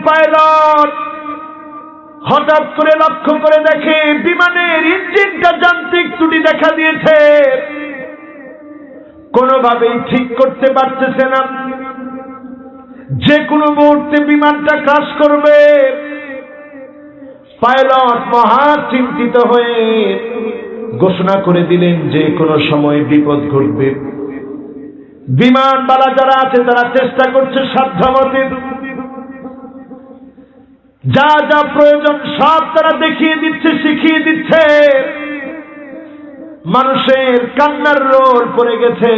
Pilot হঠাৎ করে লক্ষ্য করে দেখে বিমানের ইঞ্জিনটা যান্ত্রিক ত্রুটি দেখা দিয়েছে, কোনোভাবেই ঠিক করতে পারতেছে না, যে কোনো মুহূর্তে বিমানটা ক্র্যাশ করবে। পাইলট মহা চিন্তিত হয়ে ঘোষণা করে দিলেন যে কোনো সময় বিপদ ঘটবে। বিমানবালা যারা আছে তারা চেষ্টা করছে সাধ্যমতে, যা যা প্রয়োজন সব তারা দেখিয়ে দিচ্ছে, শিখিয়ে দিচ্ছে। মানুষের কান্নার রোল পড়ে গেছে।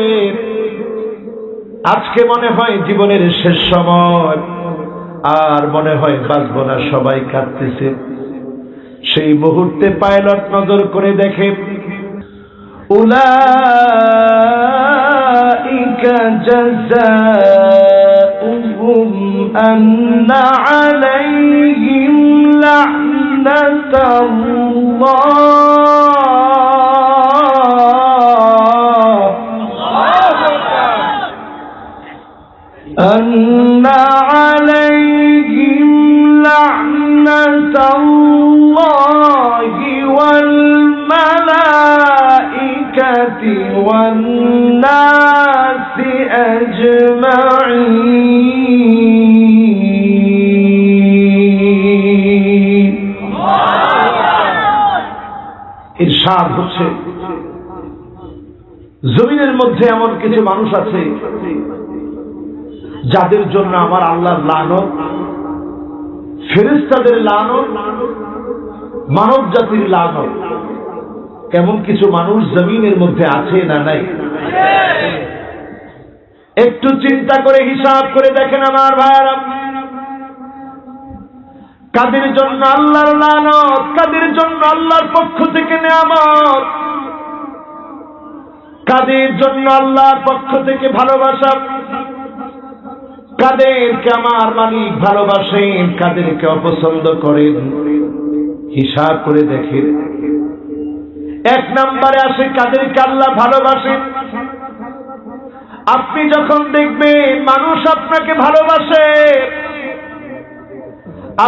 আজকে মনে হয় জীবনের শেষ সময়, আর মনে হয় বাঁচব না, সবাই কাঁদতেছে। সেই মুহূর্তে পাইলট নজর করে দেখে উলাইকা জাযাউহুম আন্না আলাইহিম লা'নাতুল্লাহি ওয়াল মালাইকাতি ওয়ান নাসি আজমাঈন। ইরশাদ হচ্ছে জমিনের মধ্যে এমন কিছু মানুষ আছে যাদের জন্য আমার আল্লাহর লানত, ফেরেশতাদের লানত, মানব জাতির লানত। এমন কিছু মানুষ জমিনের মধ্যে আছে না নাই? একটু চিন্তা করে হিসাব করে দেখেন আমার ভাইরা, কাদের জন্য আল্লাহর লানত, কাদের জন্য আল্লাহর পক্ষ থেকে নিয়ামত, কাদের জন্য আল্লাহর পক্ষ থেকে ভালোবাসা, কাদেরকে আমার মালিক ভালোবাসেন, কাদেরকে অপছন্দ করেন। হিসাব করে দেখেন। এক নম্বরে আসে কাদেরকে আল্লাহ ভালোবাসেন। আপনি যখন দেখবেন মানুষ আপনাকে ভালোবাসে,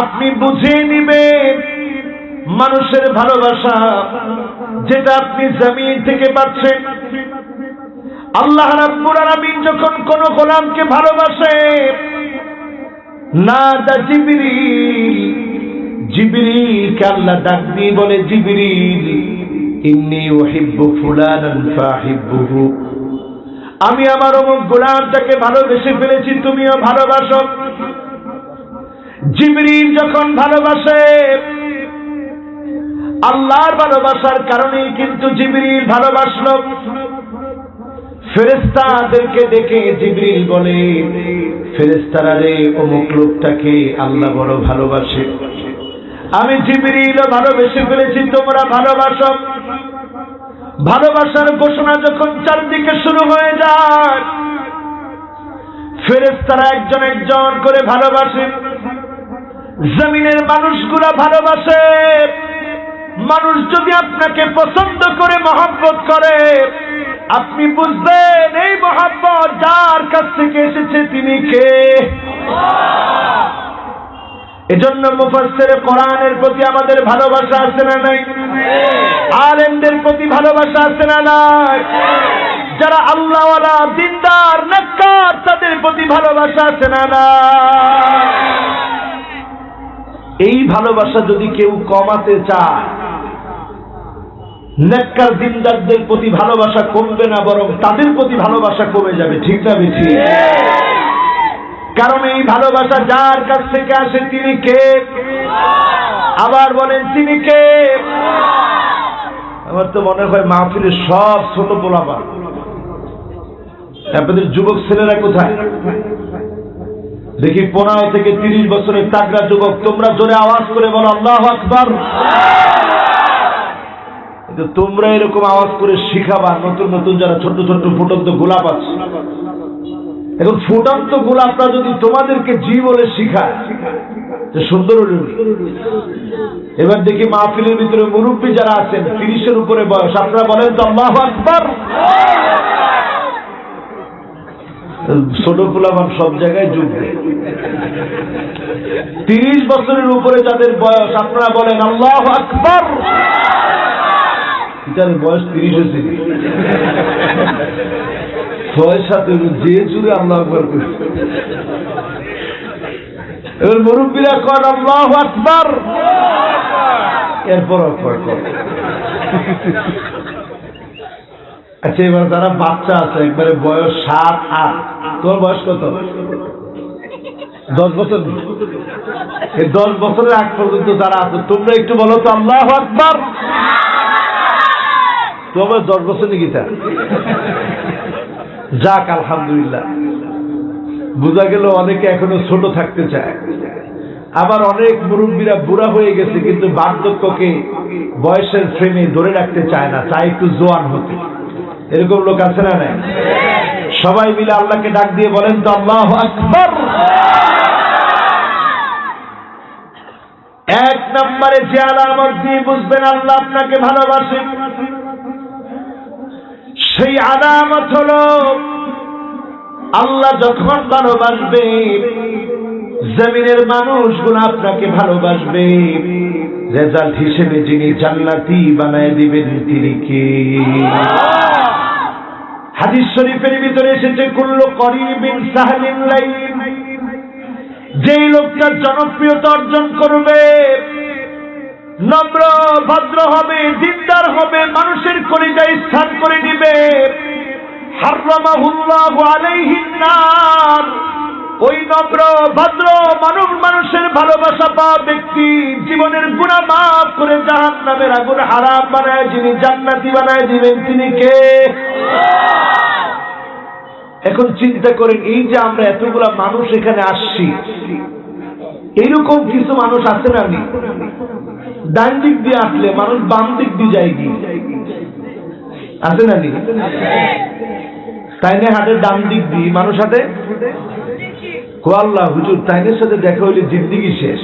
আপনি বুঝিয়ে নিবেন মানুষের ভালোবাসা যেটা আপনি জমিন থেকে পাচ্ছেন। আল্লাহ রাব্বুল আলামিন যখন কোন গোলামকে ভালোবাসে, নাদা জিবরিল, জিবরিলকে আল্লাহ ডাক দিয়ে বলে, জিবরিল ইন্নী উহিব্বু ফুলানান ফাহিব্বুহু, আমি আমার অমুক গোলামটাকে ভালোবেসে ফেলেছি, তুমিও ভালোবাসো। জিবরিল যখন ভালোবাসে, আল্লাহর ভালোবাসার কারণেই কিন্তু জিবরিল ভালোবাসলো। ফেরেশতাদেরকে ডেকে জিবরিল বলে, ফেরেশতারা রে, অমুক লোকটাকে আল্লাহ বড় ভালোবাসে, আমি জিবরিলও ভালোবেসে ফেলেছি, তোমরা ভালোবাসো। ভালোবাসার ঘোষণা যখন চারদিকে শুরু হয়ে যায়, ফেরেশতারা একজন একজন করে ভালোবাসে। জমিনের মানুষগুলা ভালোবাসে। মানুষ যদি আপনাকে পছন্দ করে, মহব্বত করে, আপনি বুঝবেন এই মহব্বত যার কাছ থেকে এসেছে তিনি কে। এজন্য মুফাসসিরে কোরআনের প্রতি আমাদের ভালোবাসা আছে না নাই? আলেমদের প্রতি ভালোবাসা আছে না নাই? যারা আল্লাহওয়ালা, দিনদার, নেককার, তাদের প্রতি ভালোবাসা আছে না নাই? এই ভালোবাসা যদি কেউ কমাতে চায়, নেককার দিনদারদের প্রতি ভালোবাসা কমবে না, বরং তাদের প্রতি ভালোবাসা কমে যাবে। ঠিক না বেশি? কারণ এই ভালোবাসা যার কাছ থেকে আসে তিনি কে? আবার বলেন তিনি কে? আমার তো মনে হয় মাহফিলের সব ছোট পোলাপা, আপনাদের যুবক ছেলেরা কোথায়? দেখি 15 থেকে 30 বছরের তাগড়া যুবক, তোমরা জোরে আওয়াজ করে বলো আল্লাহু আকবার। তোমরা এরকম আওয়াজ করে শিখাবা নতুন নতুন যারা ছোট ছোট ফুটন্ত গোলাপ আছে। এখন ফুটন্ত গোলাপরা যদি তোমাদেরকে জি বলে শিখায়, সুন্দর হল। এবার দেখি মাহফিলের ভিতরে মুরব্বী যারা আছেন 30-এর উপরে বয়স, আপনারা বলেন তো আল্লাহু আকবার। ছোট পোলাপান সব জায়গায় যুগবে। 30 বছরের উপরে যাদের বয়স, আপনারা বলেন আল্লাহু আকবার। এটার বয়স 30 হয়েছে, 6-7 যে জুড়ে আল্লাহু আকবার করছে। এবার মুরব্বীরা কর আল্লাহু আকবার, এরপর আচ্ছা, এবার যারা বাচ্চা আছে একবারে বয়স 7-8, তোমার বয়স কত? 10 বছর। এই 10 বছরের আগ পর্যন্ত যারা আছে তোমরা একটু বলো তো আল্লাহু আকবার। তোমার 10 বছর নাকি তা? যাক আলহামদুলিল্লাহ, বোঝা গেল অনেকে এখনো ছোট থাকতে চায়। আবার অনেক মুরব্বীরা বুড়া হয়ে গেছে কিন্তু বার্ধক্যকে বয়সের ফ্রেমে ধরে রাখতে চায় না, চায় একটু জোয়ান হতে। এরকম লোক আছে না নাই? সবাই মিলে আল্লাহকে ডাক দিয়ে বলেন তো আল্লাহু আকবার। 1 নম্বরে যে আলামত দিয়ে বুঝবেন আল্লাহ আপনাকে ভালোবাসেন, সেই আলামত হলো আল্লাহ যখন ভালোবাসবে জমিনের মানুষগুলো আপনাকে ভালোবাসবে। রেজাল্ট হিসেবে যিনি জান্নাতি বানায় দিবেন তিনি কে? হাদিস শরীফের ভিতরে এসেছে কুল্লু করিবিন সাহলিন লাইন, যেই লোকটা জনপ্রিয়তা অর্জন করবে, নম্র ভদ্র হবে, দিনদার হবে, মানুষের কলিজায় স্থান করে দিবে, হারামাহুল্লাহু আলাইহিন নার, ওই নম্র ভদ্র মানুষের ভালোবাসা পাওয়া ব্যক্তি জীবনের গুনাহ মাফ করে জাহান্নামের আগুন হারাম বানায় যিনি জান্নাতি বানায় দিবেন তিনি কে? এখন চিন্তা করেন, এই যে আমরা এতগুলা মানুষ এখানে আসছি, এইরকম কিছু মানুষ আছে না? ডান দিক দিয়ে আসলে মানুষ বাম দিক দিয়ে যায় কি আছে না? তাইনে হাটে ডান দিক দিয়ে মানুষ হাটে আল্লাহ হুজুর তাইনের সাথে দেখা হইলে জিন্দিগি শেষ,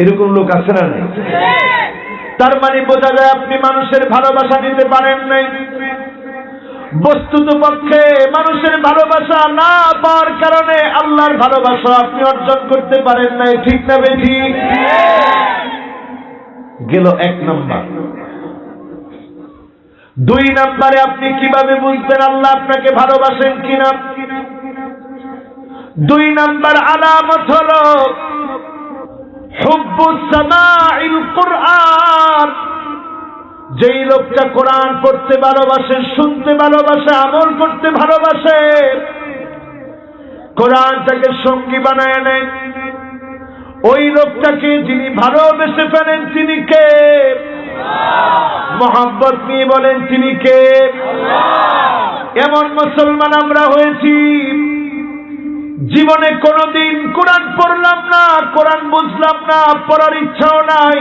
এরকম লোক আছে না? নাই। তার মানে বোঝা যায় আপনি মানুষের ভালোবাসা নিতে পারেন নাই। বস্তুত পক্ষে মানুষের ভালোবাসা না পাওয়ার কারণে আল্লাহর ভালোবাসা আপনি অর্জন করতে পারেন নাই, ঠিক না বেঠিক? গেল 1 নম্বর। 2 নম্বরে আপনি কিভাবে বুঝবেন আল্লাহ আপনাকে ভালোবাসেন কিনা? 2 নম্বর আলামত হলো হুব্বুস সামাইল কুরআন। যেই লোকটা কোরআন পড়তে ভালোবাসে, শুনতে ভালোবাসে, আমল করতে ভালোবাসে, কোরআনটাকে সঙ্গী বানায় নেয়, ওই লোকটাকে যিনি ভালোবেসে ফেলেন তিনি কে? মোহাব্বত নিয়ে বলেন তিনি কে? এমন মুসলমান আমরা হয়েছি জীবনে কোনদিন কোরআন পড়লাম না, কোরআন বুঝলাম না, পড়ার ইচ্ছাও নাই।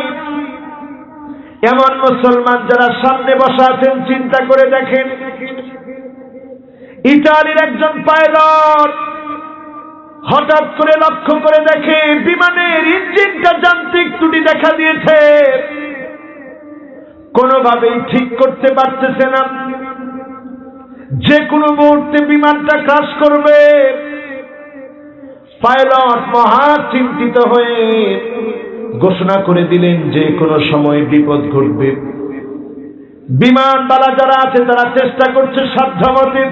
এমন মুসলমান যারা সামনে বসা আছেন চিন্তা করে দেখেন, ইতালির একজন পাইলট হঠাৎ করে লক্ষ্য করে দেখে বিমানের ইঞ্জিনটা যান্ত্রিক ত্রুটি দেখা দিয়েছে, কোনোভাবেই ঠিক করতে পারতেছে না, যে কোনো মুহূর্তে বিমানটা ক্র্যাশ করবে। পাইলট মহা চিন্তিত হয়ে ঘোষণা করে দিলেন যে কোনো সময় বিপদ ঘটবে। বিমানবালা যারা আছে তারা চেষ্টা করছে সাধ্যমতে,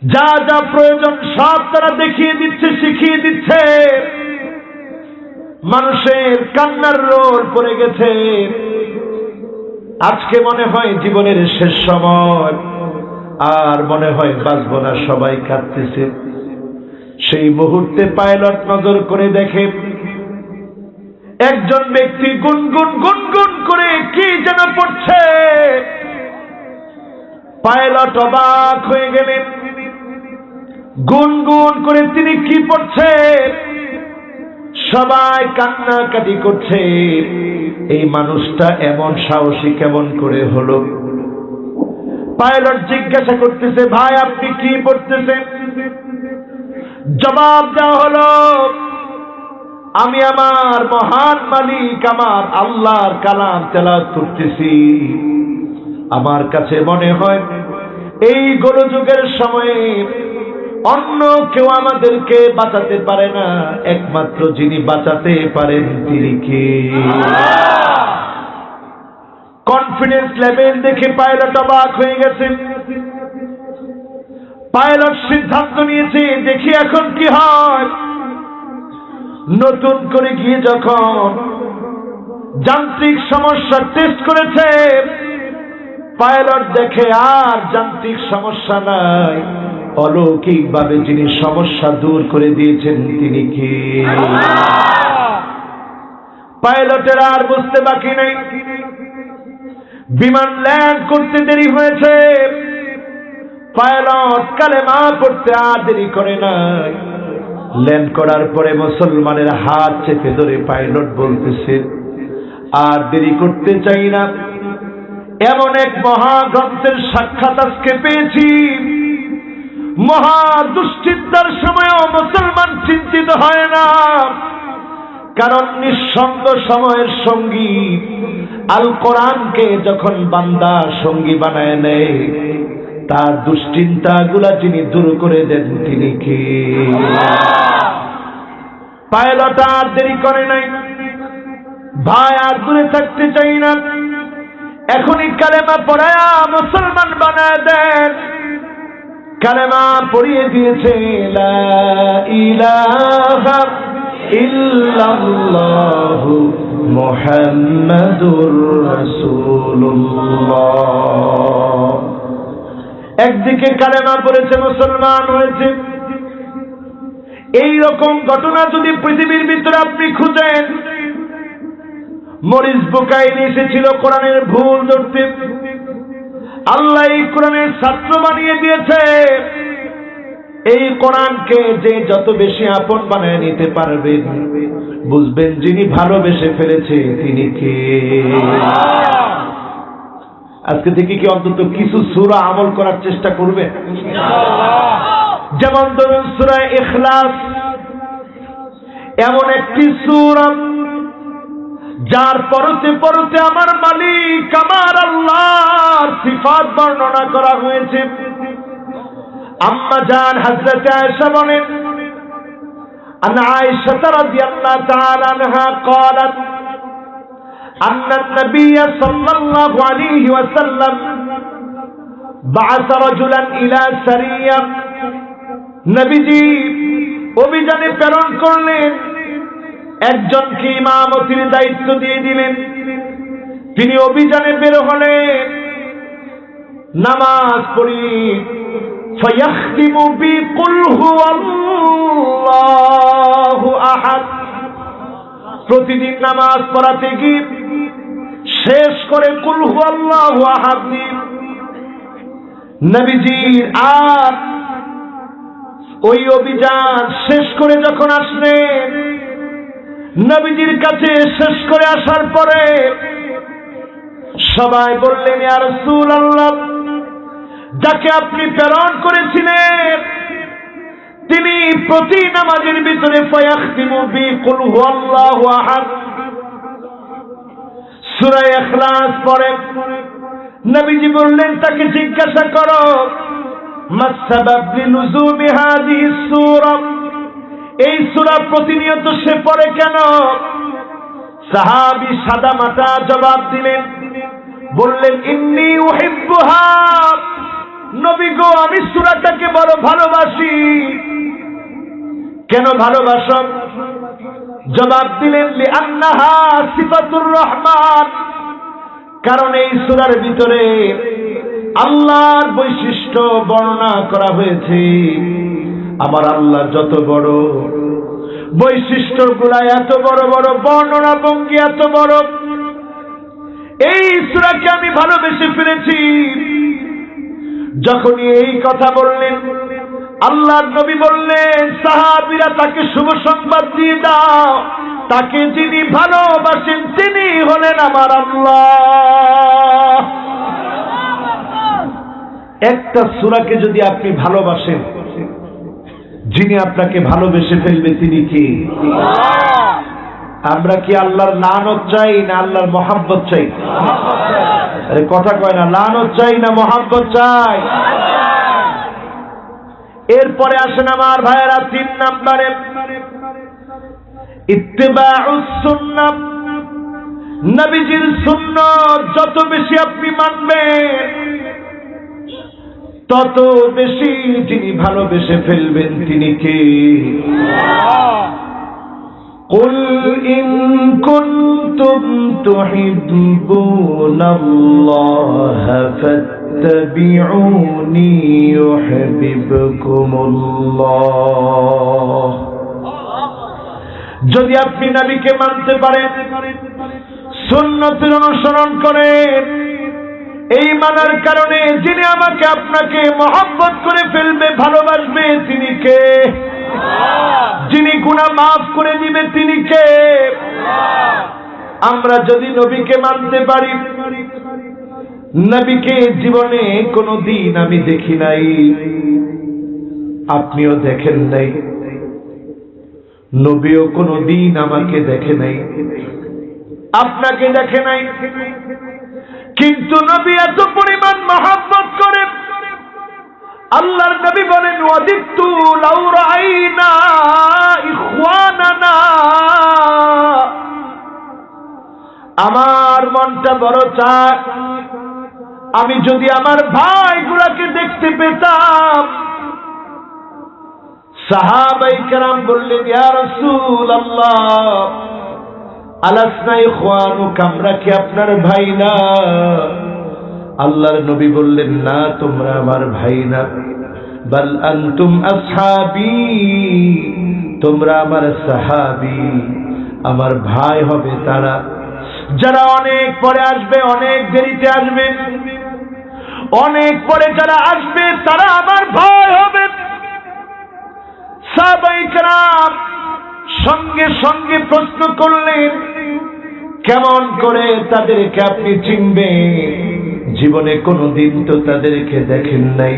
যা যা প্রয়োজন সব তারা দেখিয়ে দিচ্ছে, শিখিয়ে দিচ্ছে। মানুষের কান্নার রোল পড়ে গেছে। আজকে মনে হয় জীবনের শেষ সময়, আর মনে হয় বাঁচব না, সবাই কাঁদতেছে। সেই মুহূর্তে পাইলট নজর করে দেখে একজন ব্যক্তি গুনগুন গুনগুন করে কি যেন পড়ছে। পাইলট অবাক হয়ে গেলেন, গুনগুন করে তিনি কি পড়ছে? সবাই কান্নাকাটি করছে। এই মানুষটা এমন সাহসী কেমন করে হলো? পাইলট জিজ্ঞাসা করতেছে, ভাই আপনি কি পড়তেছেন? জবাব দেওয়া হলো, আমি আমার মহান মালিক আমার আল্লাহর কালাম তেলাওয়াত করতেছি। আমার কাছে মনে হয় এই গোলযোগের সময়ে অন্য কেউ আমাদেরকে বাঁচাতে পারে না, একমাত্র যিনি বাঁচাতে পারেন তিনি কে? কনফিডেন্স লেভেল দেখে পাইলট অবাক হয়ে গেছে। পাইলট সিদ্ধান্ত নিয়েছে, দেখি এখন কি হয়। নতুন করে গিয়ে যখন যান্ত্রিক সমস্যা টেস্ট করেছে, পাইলট দেখে আর যান্ত্রিক সমস্যা নাই, অলৌকিকভাবে যিনি সমস্যা দূর করে দিয়েছেন তিনি কে? পাইলটের আর বুঝতে বাকি নেই, বিমান ল্যান্ড করতে দেরি হয়েছে। পাইলট কালেমা পড়তে আর দেরি করে নাই। ল্যান্ড করার পরে মুসলমানের হাত চেপে ধরে পাইলট বলতেছে, আর দেরি করতে চাই না, এমন এক মহাগ্রন্থের সাক্ষাৎ আজকে পেয়েছি, মহা দুশ্চিন্তার সময়ও মুসলমান চিন্তিত হয় না, কারণ নিঃসঙ্গ সময়ের সঙ্গী আল কোরআনকে যখন বান্দা সঙ্গী বানায় নেয়, তার দুশ্চিন্তা গুলা যিনি দূর করে দেন তিনি কে? পাইলট আর দেরি করে নাই, ভাই আর দূরে থাকতে চাই না, এখনই কালেমা পড়ায়া মুসলমান বানায় দেন। কালেমা পড়িয়ে দিয়েছে, লা ইলাহা ইল্লাল্লাহু মুহাম্মাদুর রাসূলুল্লাহ। একদিকে কালেমা পড়েছে, মুসলমান হয়েছে। এই রকম ঘটনা যদি পৃথিবীর ভিতরে আপনি খুঁজেন, মরিস বুকাইলি এসেছিল কোরআনের ভুল ধরতে, আল্লাহ এই কোরআনের ছাত্র বানিয়ে দিয়েছে। এই কোরআনকে যে যত বেশি আপন বানায় নিতে পারবেন, বুঝবেন যিনি ভালোবেসে ফেলেছে তিনি কে? আজকে থেকে কি অন্তত কিছু সূরা আমল করার চেষ্টা করবেন? যেমন ধরুন সূরা ইখলাস, এমন একটি সূরা যার পড়তে পড়তে আমার মালিক আমার আল্লাহর সিফাত বর্ণনা করা হয়েছে। আম্মা জান হযরত আয়েশা বলেন, আন আয়েশা রাদিয়াল্লাহু তাআলা আনহা قالت أن النبي صلى الله عليه وسلم بعث رجلا إلى سرية। নবীজি অভিযানে প্রেরণ করলেন, একজনকে ইমামতির দায়িত্ব দিয়ে দিলেন। তিনি অভিযানে বের হলেন, নামাজ পড়ি ফায়াখতিমু বিকুল হুয়াল্লাহু আহাদ। প্রতিদিন নামাজ পড়াতে গিয়ে শেষ করে কুল হুয়াল্লাহু আহাদ দিয়ে নবীজির আর ওই অভিযান শেষ করে যখন আসলেন, নবীজির কাছে শেষ করে আসার পরে সবাই বললেন, ইয়া রাসূলুল্লাহ, যাকে আপনি প্রেরণ করেছিলেন তিনি প্রতি নামাজের ভিতরে ফায়াখতিমু বিকুল হুয়াল্লাহু আহাদ সূরা ইখলাস পড়ে। নবীজি বললেন, তাকে জিজ্ঞাসা করো, মাসসাবাব লিনুজুমি হাযিহি সূরা, এই সূরা প্রতিনিয়ত সে পড়ে কেন? সাহাবী সাদামাটা জবাব দিলেন, বললেন, ইন্নী উহিব্বুহা, নবী গো আমি সূরাটাকে বড় ভালোবাসি। কেন ভালোবাসেন? জবাব দিলেন, লিআন্নাহা সিফাতুর রহমান, কারণ এই সূরার ভিতরে আল্লাহর বৈশিষ্ট্য বর্ণনা করা হয়েছে। আমার আল্লাহ যত বড়, বৈশিষ্ট্যগুলা এত বড় বড়, বর্ণনা ভঙ্গি এত বড়, এই সূরাকে আমি ভালোবেসে ফেলেছি। যখনই এই কথা বললেন, আল্লাহর নবী বললেন, সাহাবীরা তাকে শুভ সংবাদ দিয়ে দাও, তাকে যিনি ভালোবাসেন তিনি হলেন আমার আল্লাহ। একটা সূরাকে যদি আপনি ভালোবাসেন, যিনি আপনাকে ভালোবেসে ফেলবে তিনি কি? আমরা কি আল্লাহর লানত চাই না আল্লাহর মহব্বত চাই? আরে কথা কয় না, লানত চাই না মহাব্বত চাই? এরপরে আসেন আমার ভাইয়েরা 3 নম্বরে ইত্তিবাউস সুন্নাহ। নবীজির সুন্নাত যত বেশি আপনি মানবেন তত বেশি যিনি ভালোবেসে ফেলবেন তিনি কে? কুল ইন কুনতুম তুহিব্বুনাল্লাহ ফাত্তাবিউনি ইউহিব্বুকুমুল্লাহ। যদি আপনি নবীকে মানতে পারেন, সুন্নতের অনুসরণ করেন, এই মানার কারণে যিনি আমাকে আপনাকে মহব্বত করে ফেলবে, ভালোবাসবে তিনি কে? যিনি গুনাহ মাফ করে দিবে তিনি কে? আমরা যদি নবীকে মানতে পারি, নবীকে জীবনে কোনদিন আমি দেখি নাই, আপনিও দেখেন নাই, নবীও কোনদিন আমাকে দেখে নাই, আপনাকে দেখে নাই, কিন্তু নবী এত পরিমাণ মহব্বত করে, আল্লাহর নবী বলেন ওয়াদিতু লাউ রাআইনা ইখওয়ানানা, আমার মনটা বড় চায় আমি যদি আমার ভাইগুলোকে দেখতে পেতাম। সাহাবায়ে কেরাম বললেন ইয়া রাসূলুল্লাহ আলাসনা ইখওয়ানুকা, আমরা কি আপনার ভাই না? আল্লাহর নবী বললেন না, তোমরা আমার ভাই না, বাল আনতুম আসহাবী, তোমরা আমার সাহাবী। আমার ভাই হবে তারা যারা অনেক পরে আসবে, অনেক দেরিতে আসবে, অনেক পরে যারা আসবে তারা আমার ভাই হবে। সাহাবায়ে কেরাম সঙ্গে সঙ্গে প্রশ্ন করলেন কেমন করে তাদেরকে আপনি চিনবেন? জীবনে কোনদিন তো তাদেরকে দেখেন নাই।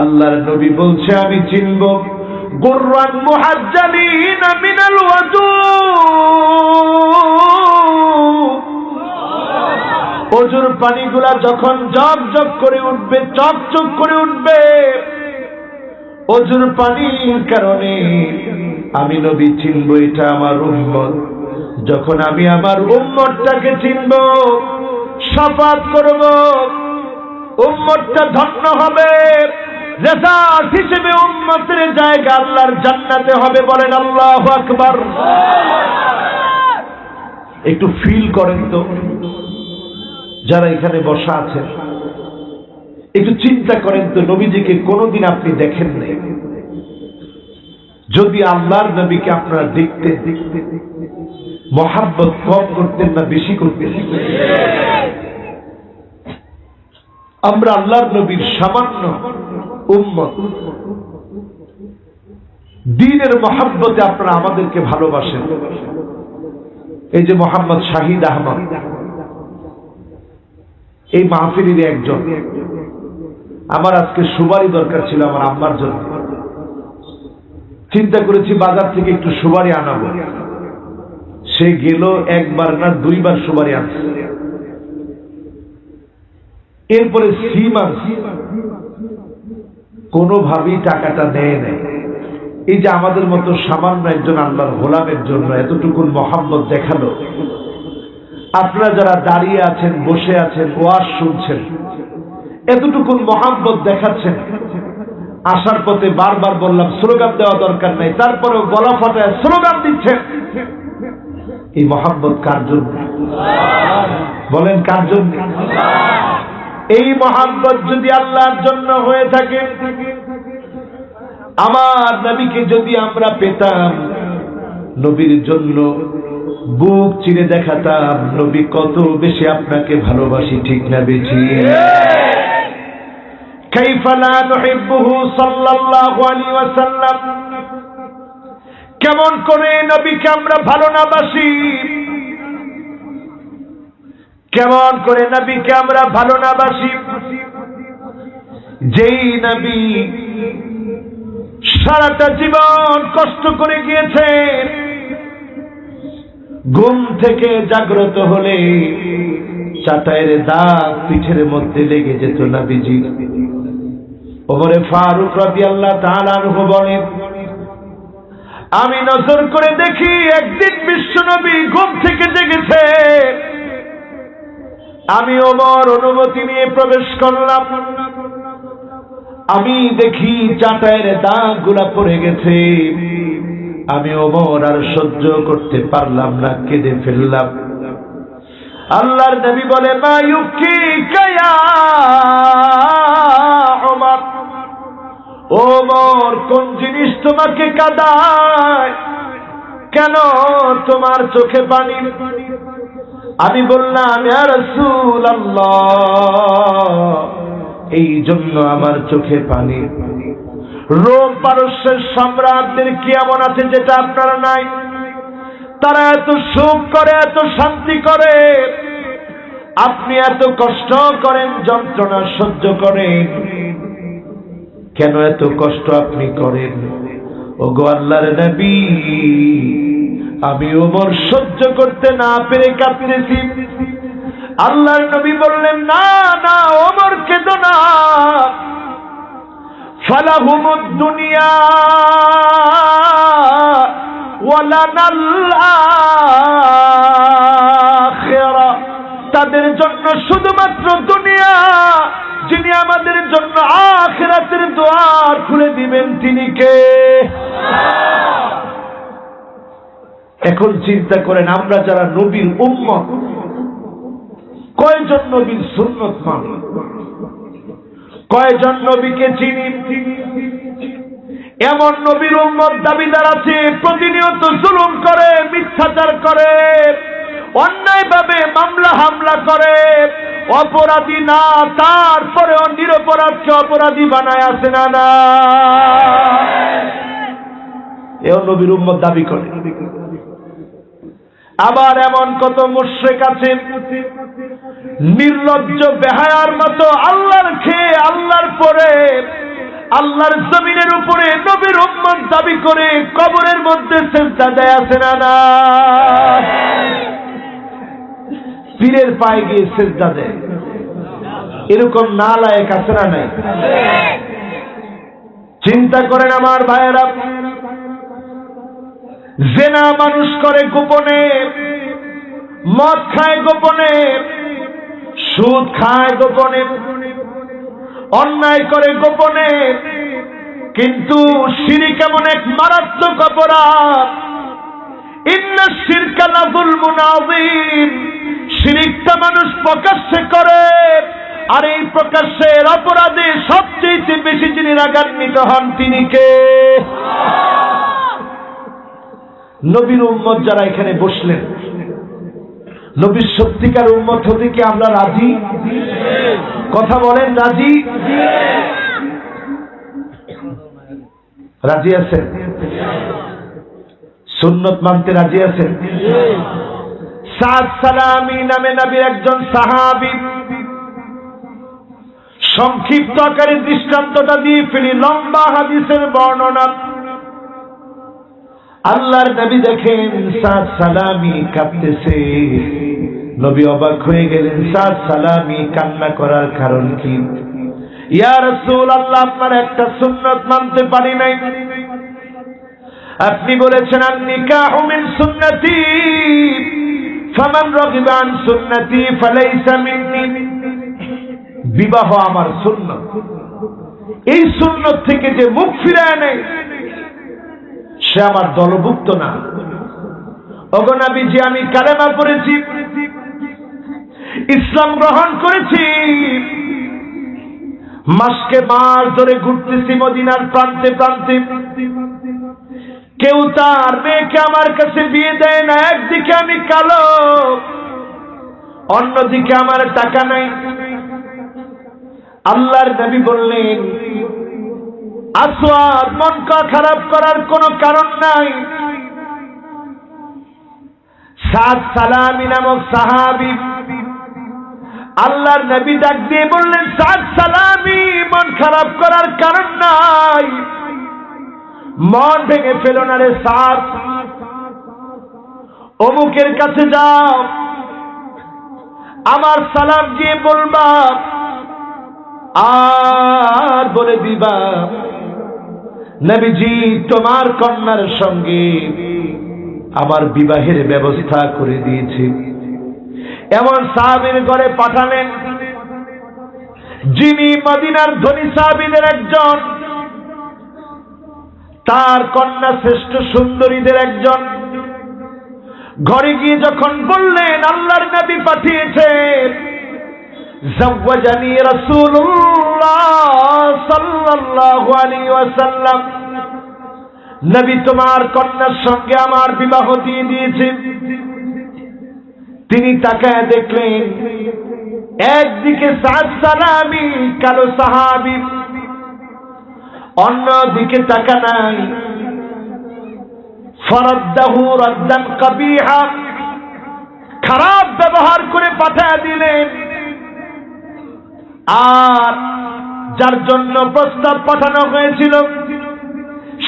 আল্লাহর নবী বলছে আমি চিনব, গুররান মুহাজ্জালিন মিনাল ওয়াজু, ওজুর পানিগুলা যখন জগ জগ করে উঠবে, চকচক করে উঠবে, ওজুর পানির কারণে আমি নবী চিনব এটা আমার উম্মত। যখন আমি আমার উম্মতটাকে চিনব, শাফাত করব, উম্মতটা ধন্য হবে, রেজাত হিসেবে উম্মতের জায়গা আল্লাহর জান্নাতে হবে। বলেন আল্লাহু আকবার। একটু ফিল করেন তো, যারা এখানে বসা আছেন একটু চিন্তা করেন তো, নবীজিকে কোনোদিন আপনি দেখেন নাই। যদি আল্লাহর নবীকে আপনারা দেখতেন, মহাব্বত কম করতেন না বেশি করতেন? আমরা আল্লাহর নবীর সামান্য উম্মত, দ্বীনের মহাব্বতে আপনারা আমাদেরকে ভালোবাসেন। এই যে মোহাম্মদ শাহিদ আহমদ, এই মাহফিলের একজন, আমার আজকে সুপারি দরকার ছিল আমার আম্মার জন্য। চিন্তা করেছি বাজার থেকে একটু সুপারি আনাবো। সে গেল, একবার না 2 বার সুপারি আনছে। এরপরে সিম আনছে, কোনোভাবেই টাকাটা নেয় নাই। এই যে আমাদের মতো সামান্য একজন আল্লাহর গোলামের জন্য এতটুকু মহব্বত দেখালো। আপনারা যারা দাঁড়িয়ে আছেন, বসে আছেন, ওয়াজ শুনছেন, এতটুকু মহব্বত দেখাচ্ছেন। আসার পথে বারবার বললাম স্লোগান দেওয়া দরকার নাই, তারপরেও গলা ফাটায় স্লোগান দিচ্ছেন। এই মহব্বত কার জন্য? বলেন কার জন্য? এই মহব্বত যদি আল্লাহর জন্য হয়ে থাকে, আমার নবীকে যদি আমরা পেতাম, নবীর জন্য বুক চিরে দেখাতাম নবী কত বেশি আপনাকে ভালোবাসি, ঠিক না বেশি? কাইফা লা নুহিব্বুহু সাল্লাল্লাহু আলাইহি ওয়াসাল্লাম, কেমন করে নবীকে আমরা ভালো না বাসি? কেমন করে নবীকে আমরা ভালো না বাসি? যেই নবী সারাটা জীবন কষ্ট করে গিয়েছেন, ঘুম থেকে জাগ্রত হলে চাটাইয়ের দাগ পিঠের মধ্যে লেগে যেত নবীজি। ওমরে ফারুক রাদিয়াল্লাহু তাআলা আনহু বলেন, আমি নজর করে দেখি একদিন বিশ্বনবী ঘুম থেকে জেগেছে, আমি ওমর অনুমতি নিয়ে প্রবেশ করলাম, আমি দেখি চাটাইয়ের দাগগুলা পড়ে গেছে, আমি ওমর আর সহ্য করতে পারলাম না, কেঁদে ফেললাম। আল্লাহর নবী বলে, মা ইউকিকা ইয়া ওমর, ওমর কোন জিনিস তোমাকে কাঁদায়, কেন তোমার চোখে পানি? আমি বললাম, ইয়া রাসূলুল্লাহ, এই জন্য আমার চোখে পানি, রোম পারস্যের সম্রাটদের কি এমন আছে যেটা আপনার নাই? তারা এত সুখ করে, এত শান্তি করে, আপনি এত কষ্ট করেন, যন্ত্রণা সহ্য করেন, কেন এত কষ্ট আপনি করেন? ওগো আল্লাহর নবী, আমি ওমর সহ্য করতে না পেরে কাঁদতেছি। আল্লাহর নবী বললেন, না না ওমর কেঁদো না, ফালাহুমুদ দুনিয়া ওয়ালানাল আখিরাহ, তাদের জন্য শুধুমাত্র দুনিয়া, যিনি আমাদের জন্য আখিরাতের দ্বার খুলে দিবেন তিনি কে? এখন চিন্তা করেন, আমরা যারা নবীর উম্মত, কয়জন নবীর সুন্নত মানি, কয়জন নবীকে চিনি? এমন নবীর উম্মত দাবিদার আছে প্রতিনিয়ত জুলুম করে, মিথ্যাচার করে, অন্যায়ভাবে মামলা হামলা করে, অপরাধী না তারপরেও নিরপরাধকে অপরাধী বানায়, আছে না না? এও নবীর উম্মত দাবি করে। আবার এমন কত মুশরিক আছে নির্লজ্জ বেহায়ার মতো, আল্লাহর খেয়ে আল্লাহর পরে আল্লাহর জমিনের উপরে নবীর উম্মত দাবি করে কবরের মধ্যে সিজদা দেয়, আছে না না? পীরের পায়ে গিয়ে সিজদা দেয়, এরকম নালায়েক আছে না নাই? চিন্তা করেন আমার ভাইয়েরা, জেনা মানুষ করে গোপনে, মদ খায় গোপনে, সুদ খায় গোপনে, অন্যায় করে গোপনে, কিন্তু শিরক এমন এক মারাত্মক অপরাধ, ইন্না শিরকা লাযুলমুন আযীম, শিরকটা মানুষ প্রকাশ্যে করে, আর এই প্রকাশ্যের অপরাধে সবচেয়ে বেশি যিনি রাগান্বিত হন তিনি কে? নবীর উম্মত যারা এখানে বসলেন, নবীর সত্যিকার উম্মত হতে কি আমরা রাজি? কথা বলেন, রাজি? রাজি আছেন? সুন্নত মানতে রাজি আছেন? সাদ সালামি নামে নবীর একজন সাহাবী, সংক্ষিপ্ত আকারে দৃষ্টান্তটা দিয়ে ফেলি, লম্বা হাদিসের বর্ণনা। আল্লাহর নবী দেখেন সাদ সালামি কাঁদতেছে, নবী অবাক হয়ে গেলেন, সাদ সালামি কান্না করার কারণ কি? ইয়া রাসূলুল্লাহ, আপনার একটা সুন্নত মানতে পারি নাই, আপনি বলেছেন আন নিকাহু মিন সুন্নতি ফামান রাগিবা আন সুন্নতি ফালাইসা মিন্নি, বিবাহ আমার সুন্নত, এই সুন্নত থেকে যে মুখ ফিরায় নেয় সে আমার দলভুক্ত না। ওগো নবীজি, আমি কালেমা পড়েছি, ইসলাম গ্রহণ করেছি, মাসকে মাস ধরে ঘুরতেছি মদিনার প্রান্তে প্রান্তে, কেউ তার মেয়েকে আমার কাছে বিয়ে দেয় না। একদিকে আমি কালো, অন্যদিকে আমার টাকা নাই। আল্লাহর নবী বললেন, আসওয়াদ, মন খারাপ করার কোনো কারণ নাই। সাদ সালামি নামক সাহাবী, আল্লাহর নবী ডাক দিয়ে বললেন, সাদ সালামি, মন খারাপ করার কারণ নাই, মন ভেঙে ফেলো না রে সাদ, অমুকের কাছে যাও, আমার সালাম দিয়ে বলবা আর বলে দিবা নবীজি তোমার কন্যার সঙ্গে আমার বিবাহের ব্যবস্থা করে দিয়েছি। এমন সাহাবীর ঘরে পাঠালেন যিনি মদিনার ধনী সাহাবীদের একজন, তার কন্যা শ্রেষ্ঠ সুন্দরীদের একজন। ঘরে গিয়ে যখন বললেন আল্লাহর নবী পাঠিয়েছেন, যাওয়াজানি রাসূলুল্লাহ সাল্লাল্লাহু আলাইহি ওয়াসাল্লাম, নবী তোমার কন্যার সঙ্গে আমার বিবাহ দিয়ে দিয়েছে। তিনি তাকায় দেখলেন একদিকে সাদ সালামি কালো সাহাবী, অন্যদিকে তাকা নাই। ফারাদ্দাহু রাদ্দান কাবিহা, খারাপ ব্যবহার করে পাঠিয়ে দিলেন। আর যার জন্য প্রস্তাব পাঠানো হয়েছিল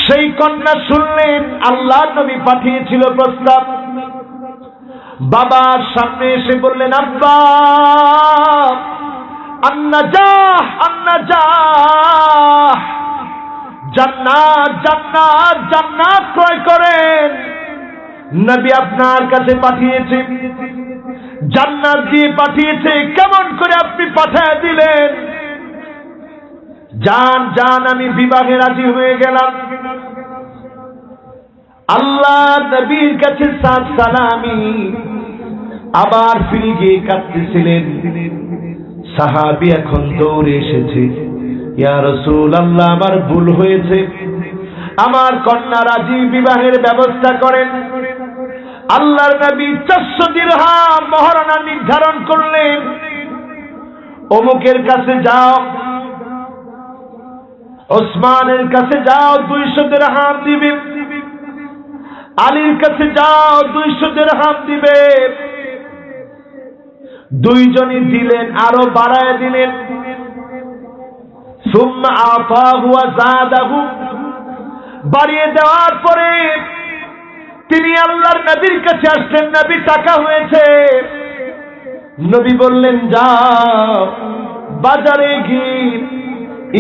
সেই কন্যা শুনলেন আল্লাহর নবী পাঠিয়েছিল প্রস্তাব। বাবার সামনে এসে বললেন, আব্বা আন্নাজাহ আন্নাজাহ, জান্নাত জান্নাত জান্নাত ক্রয় করেন, নবী আপনার কাছে পাঠিয়েছে, জান্নাত দিয়ে পাঠিয়েছে, কেমন করে আপনি পাঠিয়ে দিলেন? জান জান আমি বিবাহে রাজি হয়ে গেলাম। আল্লাহ নবীর কাছে সাদ সালামি আবার ফিরে গিয়ে কাঁদতেছিলেন। সাহাবী এখন দৌড়ে এসেছে, ইয়া রাসূলুল্লাহ আমার ভুল হয়েছে, আমার কন্যা রাজি, বিবাহের ব্যবস্থা করেন। আল্লাহর নবী 400 দিরহাম মহারণা নির্ধারণ করলেন, অমুকের কাছে যাও, ওসমানের কাছে যাও 200 দিরহাম দিবে, আলীর কাছে যাও 200 দিরহাম দিবে। দুইজনই দিলেন, আরো বাড়ায় দিলেন। সুম্মা আতাহু ওয়া যাদাহু, বাড়িয়ে দেওয়ার পরে তিনি আল্লাহর নবীর কাছে আসলেন, নবী টাকা হয়েছে। নবী বললেন যাও বাজারে গিয়ে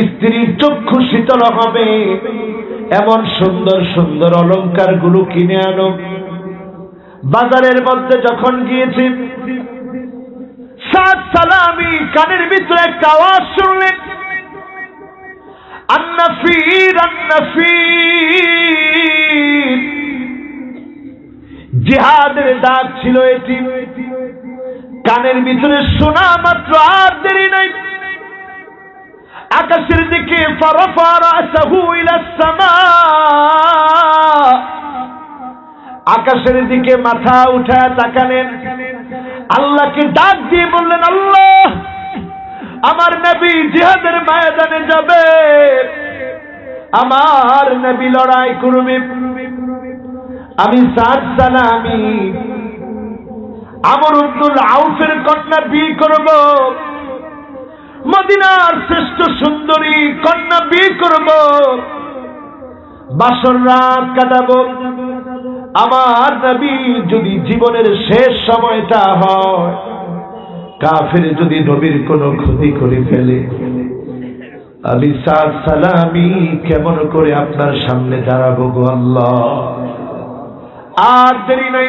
স্ত্রীর চক্ষু শীতল হবে এমন সুন্দর সুন্দর অলংকার গুলো কিনে আনো। বাজারের মধ্যে যখন গিয়েছি, সাদ সালামি কানের ভিতরে একটা আওয়াজ শুনলেন, আন্নাফির আন্নাফির, জিহাদের ডাক ছিল এটি। কানের ভিতরে শোনা মাত্র আর দেরি নাই, আকাশের দিকে ফারাফা রাসাহু ইলাস সামা, আকাশের দিকে মাথা উঠায় তাকালেন, আল্লাহকে ডাক দিয়ে বললেন, আল্লাহ আমার নবী জিহাদের ময়দানে যাবে, আমার নবী লড়াই করবে। আমি সাদ সালামি আমর ইবনুল আউফের কন্যা বিয়ে করব, মদিনার শ্রেষ্ঠ সুন্দরী কন্যা বিয়ে করব, বাসর রাত কাটাবো। আমার নবী যদি জীবনের শেষ সময়টা হয়, কাফের যদি নবীর কোনো ক্ষতি করে ফেলে, আমি সাদ সালামি কেমন করে আপনার সামনে দাঁড়াবো গো আল্লাহ। আর দেরি নাই,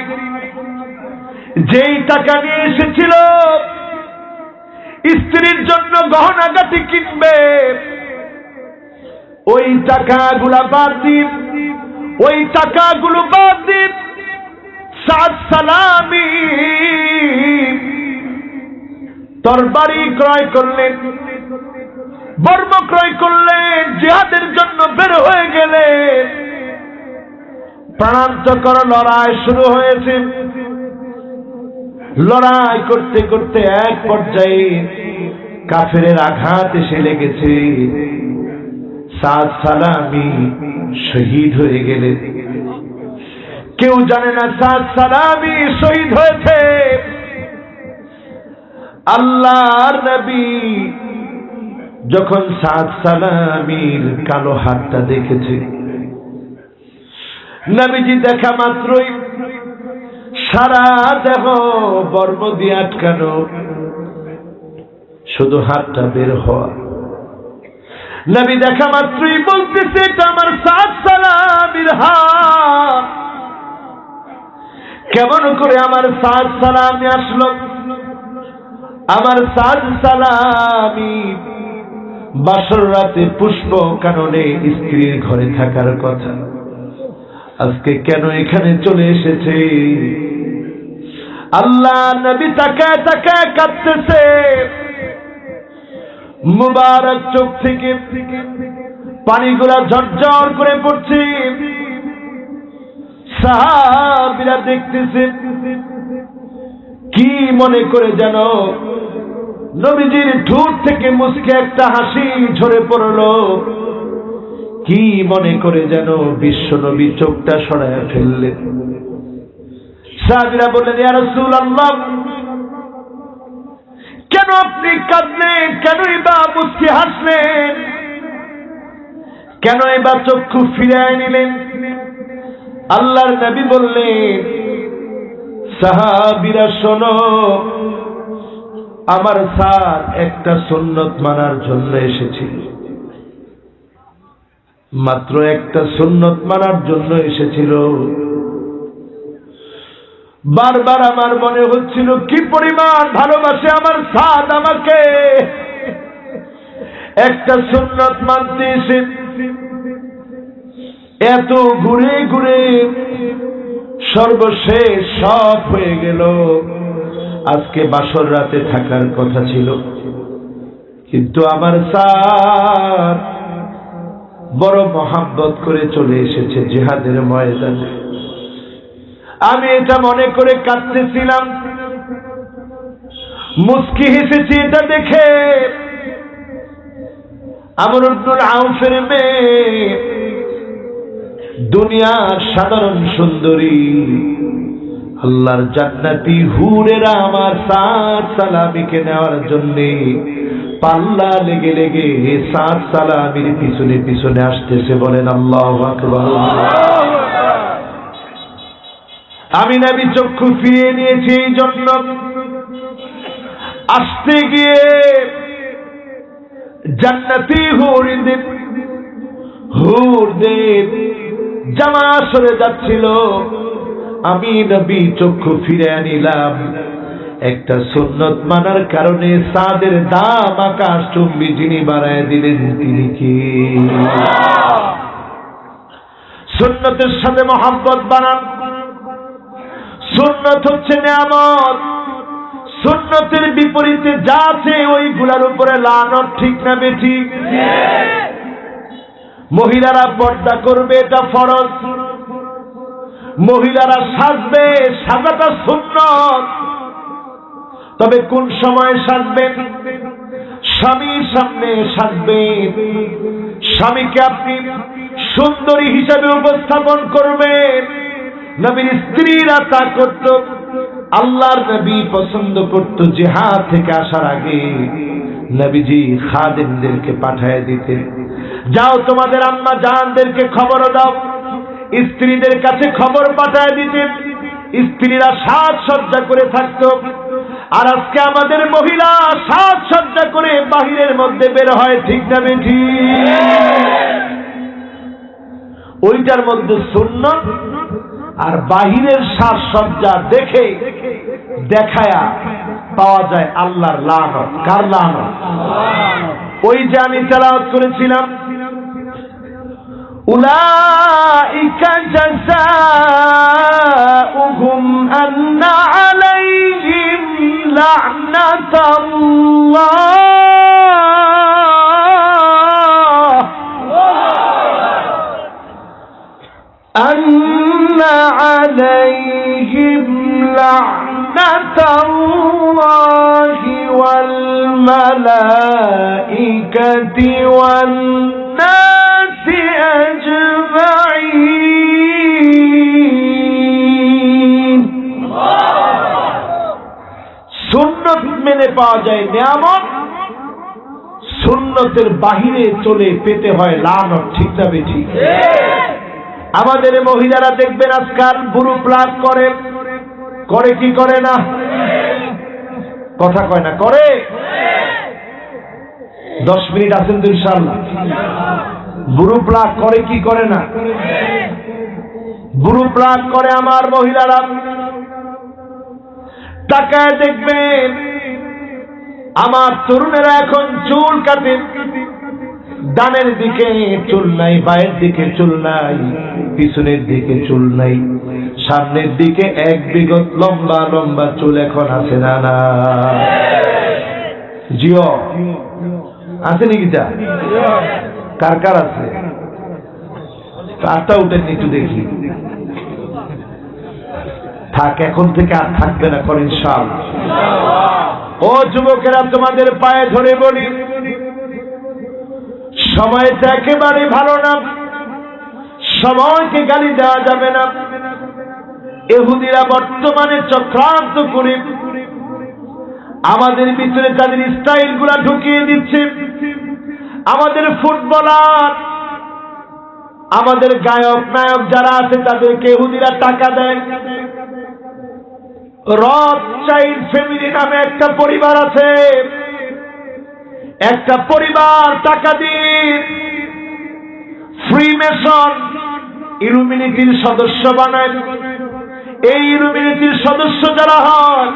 যেই টাকা নিয়ে এসেছিল স্ত্রীর জন্য গহনাগাটি কিনবে, ওই টাকাগুলা বাদ দিন, ওই টাকাগুলো বাদ দিন, সাদ সালামি তরবারি ক্রয় করলেন, বর্ম ক্রয় করলেন, জিহাদের জন্য বের হয়ে গেলেন। প্রাণান্তকর লড়াই শুরু হয়েছে। লড়াই করতে করতে এক পর্যায়ে কাফেরের আঘাত এসে লেগেছে, সাদ সালামি শহীদ হয়ে গেলেন। কেউ জানে না সাদ সালামি শহীদ হয়েছে। আল্লাহর নবী যখন সাদ সালামির কালো হাতটা দেখেছে, নবীজি দেখা মাত্রই সারা দেহ বর্ম দিয়ে আটকানো, শুধু হাতটা বের হওয়া। নবী দেখা মাত্রই বলতেছে এটা আমার সাদ সালামির হাত। কেমন করে আমার সাদ সালামি আসলো? আমার সাদ সালামি বাসর রাতে পুষ্প কাননে স্ত্রীর ঘরে থাকার কথা, আজকে কেন এখানে চলে এসেছে? আল্লাহ নবী তাকায় তাকায় কাঁদতেছে, মুবারক চোখ থেকে পানিগুলা ঝরঝর করে পড়ছে। সাহাবীরা দেখতেছে, কি মনে করে যেন নবীজির ঠোঁট থেকে মুচকে একটা হাসি ঝরে পড়ল। কি মনে করে যেন বিশ্ব নবী চোখটা সরায় ফেললেন। সাহাবীরা বললেন, ইয়া রাসূলুল্লাহ, কেন আপনি কাঁদলেন? কেনই বা মুচকি হাসলেন? কেনই বা চক্ষু ফিরিয়ে নিলেন? আল্লাহর নবী বললেন, সাহাবীরা শোনো, আমার সাদ একটা সুন্নত মানার জন্য এসেছিল, মাত্র একটা সুন্নত মানার জন্য এসেছিল। বারবার আমার মনে হচ্ছিল কি পরিমাণ ভালোবাসে আমার সাদ আমাকে। একটা সুন্নত মানতে এসে এত ঘুরে ঘুরে সর্বশেষ সব হয়ে গেল। আজকে বাসর রাতে থাকার কথা ছিল, কিন্তু আমার সাদ বড় মহাব্বত করে চলে এসেছে জিহাদের ময়দানে। আমি এটা মনে করে কাঁদতেছিলাম, মুস্কি হেসেছি এটা দেখে। আমর ইবনুল আউফের মেয়ে, দুনিয়ার সাধারণ সুন্দরী, আল্লাহর জান্নাতি হুরেরা আমার সাদ সালামিকে নেওয়ার জন্য পাল্লা লেগে লেগে সাদ সালামির পিছনে পিছনে আসতেছে। বলেন আল্লাহু আকবার। আমি নবী চক্ষু ফিরিয়ে নিয়েছি এই জন্য, আসতে গিয়ে জান্নাতি হুরদের জামা সরে যাচ্ছিল। আমি নবী চক্ষু ফিরে নিলাম। একটা সুন্নত মানার কারণে সাদের দাম আকাশ চুম্বি যিনি বাড়ায় দিলেন তিনি কি? সুন্নতের সাথে মহব্বত বানান। সুন্নত হচ্ছে নিয়ামত। সুন্নতের বিপরীতে যা আছে ওইগুলার উপরে লানত, ঠিক না বেঠিক? মহিলারা পর্দা করবে, এটা ফরজ। মহিলারা সাজবে, সাজাটা সুন্নত। তবে কোন সময় সাজবেন? স্বামীর সামনে সাজবেন। স্বামীকে আপনি সুন্দরী হিসাবে উপস্থাপন করবেন। নবীর স্ত্রীরা তা করত। আল্লাহর নবী পছন্দ করত জিহাদ থেকে আসার আগে নবীজি খাদেমদেরকে পাঠিয়ে দিতেন, যাও তোমাদের আম্মা জানদেরকে খবর দাও। স্ত্রীদের কাছে খবর পাঠিয়ে দিতেন। স্ত্রীরা সাজসজ্জা করে থাকত। আর আজকে আমাদের মহিলা সাজসজ্জা করে বাহিরের মধ্যে বের হয়, ঠিক না বেঠিক? ওইটার মধ্যে সুন্নাত আর বাহিরের সাজসজ্জা দেখে দেখায়া পাওয়া যায় আল্লাহর লানত। কার লানত? ওই যে আমি তেলাওয়াত করেছিলাম, উলাইকা জাযাউহুম আন্না আলাইহিম লা'নাতাল্লাহ আন্না আলাইহিম লা'নাতাল্লাহি ওয়াল মালাইকাতি ওয়ান নাসি আজমাইন। সুন্নত মেনে পাওয়া যায় নিয়ামত, সুন্নতের বাহিরে চলে পেতে হয় লানত, ঠিক না বেঠিক? আমাদের মহিলারা দেখবেন আজকাল বুড়ো প্লাগ করে, করে কি করে না? কথা কয় না, করে। 10 মিনিট আছেন তো ইনশাআল্লাহ। গ্রুপ রাগ করে কি করে না? গ্রুপ রাগ করে আমার মহিলারা। তাকায় দেখবেন আমার তরুণেরা এখন চুল কাটে, ডানের দিকে চুল নাই, বায়ের দিকে চুল নাই, পিছনের দিকে চুল নাই, সামনের দিকে এক বিগত লম্বা লম্বা চুল এখন আছে না? না জিও আছে নাকি? যা কার কার আছে? কারটা উঠেন একটু দেখি। থাক, এখন থেকে আর থাকবে না করেন ইনশাআল্লাহ। ও যুবকেরা, তোমাদের পায়ে ধরে বলি, সময়টা একেবারে ভালো না, সময়কে গালি দেওয়া যাবে না। ইহুদিরা বর্তমানে চক্রান্ত করে আমাদের ভিতরে তাদের স্টাইল গুলা ঢুকিয়ে দিচ্ছে। আমাদের ফুটবলার, আমাদের গায়ক নায়ক যারা আছে তাদেরকে ইহুদিরা টাকা দেয়। রথচাইল্ড ফ্যামিলি নামে একটা পরিবার আছে, একটা পরিবার টাকা দিয়ে ফ্রিমেসন ইলুমিনেটির সদস্য বানায়। এই ইলুমিনেটির সদস্য যারা হয়,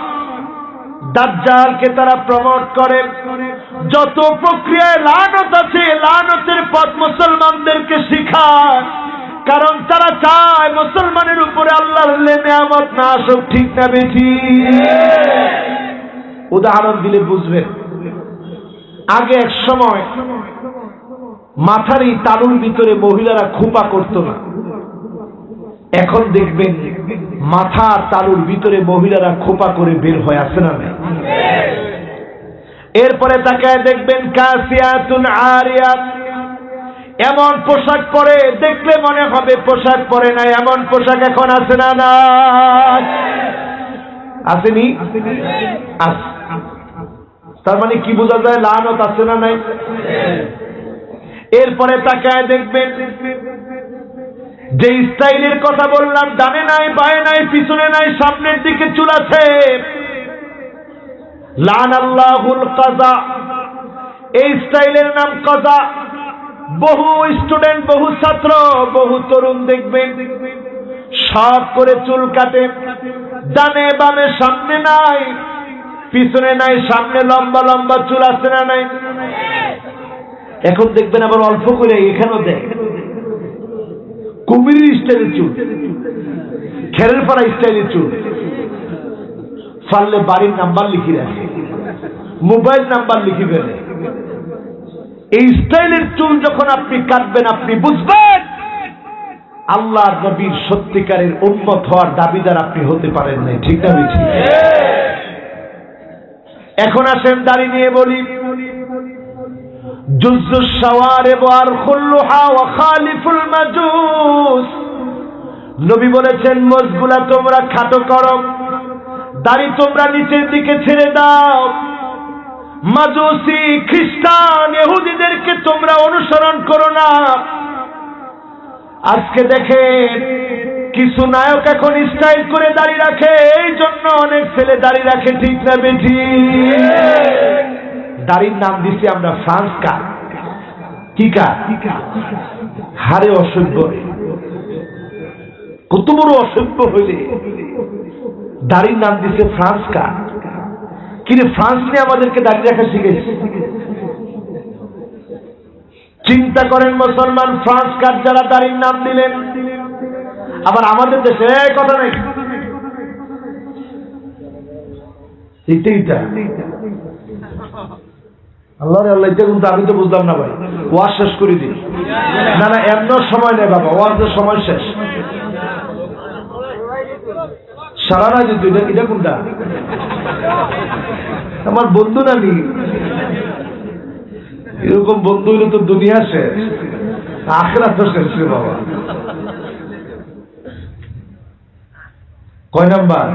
দাজ্জালকে তারা প্রমোট করে। যত প্রক্রিয়ায় লানত আছে, লানতের পথ মুসলমানদেরকে শিখায়, কারণ তারা চায় মুসলমানের উপরে আল্লাহর নেয়ামত না আসুক। ঠিক না বেশি? উদাহরণ দিলে বুঝবেন। আগে এক সময় মাথার এই তালুর ভিতরে মহিলারা খোপা করত না, এখন দেখবেন মাথার তালুর ভিতরে মহিলারা খোপা করে বের হয়ে আসে না? এরপরে তাকায় দেখবেন কাসিয়াতুন আরিয়াত, এমন পোশাক পরে দেখলে মনে হবে পোশাক পরে না, এমন পোশাক এখন আছে না? না আসেনি? তার মানে কি বোঝা যায়? লানত আছে না নাই? এরপরে তাকায় দেখবেন যে স্টাইলের কথা বললাম, ডানে নাই, বায়ে নাই, পিছনে নাই, সামনের দিকে চুল আছে। লানাল্লাহুল কাজা, এই স্টাইলের নাম কাজা। বহু স্টুডেন্ট, বহু ছাত্র, বহু তরুণ দেখবেন সব করে চুল কাটে, ডানে বামে, সামনে নাই, পিছনে নাই, সামনে লম্বা লম্বা চুল আছে না নাই? এখন দেখবেন আবার অল্প করে এখানেও দেয় কুমিরের স্টাইলের চুল, খেরের পাড়া স্টাইলের চুল, পারলে বাড়ির নাম্বার লিখে রাখে, মোবাইল নাম্বার লিখে ফেলে। এই স্টাইলের চুল যখন আপনি কাটবেন, আপনি বুঝবেন আল্লাহর নবীর সত্যিকারের উম্মত হওয়ার দাবিদার আপনি হতে পারেন নাই। ঠিক না বেঠিক? এখন আসেন দাড়ি নিয়ে বলি। জুজুস শাওয়ারিব ওয়ার খুল্লুহা ওয়া খালিফুল মাজুস, নবী বলেছেন মোজগুলা তোমরা খাটো করো, দাড়ি তোমরা নিচের দিকে ছেড়ে দাও। মাজুসি খ্রিস্টান ইহুদিদেরকে তোমরা অনুসরণ করো না। আজকে দেখেন কিছু নায়ক এখন স্টাইল করে দাড়ি রাখে, এই জন্য অনেক ছেলে দাড়ি রাখে। ঠিক না বেঠি? দাড়ির নাম দিছি আমরা ফ্রান্স কাট। কি কাট? হারে অসভ্য, কত বড় অসভ্য হইলে দাড়ির নাম দিছে ফ্রান্স কাট। কিন্তু ফ্রান্স নিয়ে আমাদেরকে দাড়ি রাখা শিখেছে। চিন্তা করেন মুসলমান, ফ্রান্স কাট যারা দাড়ির নাম দিলেন, আবার আমাদের দেশে কথা নেই। আল্লাহ আল্লাহ, কিন্তু আমি তো বুঝলাম না ভাই, ওয়াজ শেষ করে দিই। না না, এমন সময় নেই বাবা, ওয়াজের সময় শেষ। সারা না যেত, এটা কোনটা? আমার বন্ধু না নি, এরকম বন্ধু হইলে তো দুনিয়া শেষ, আখিরাত তো শেষ রে বাবা। কয় নাম্বার?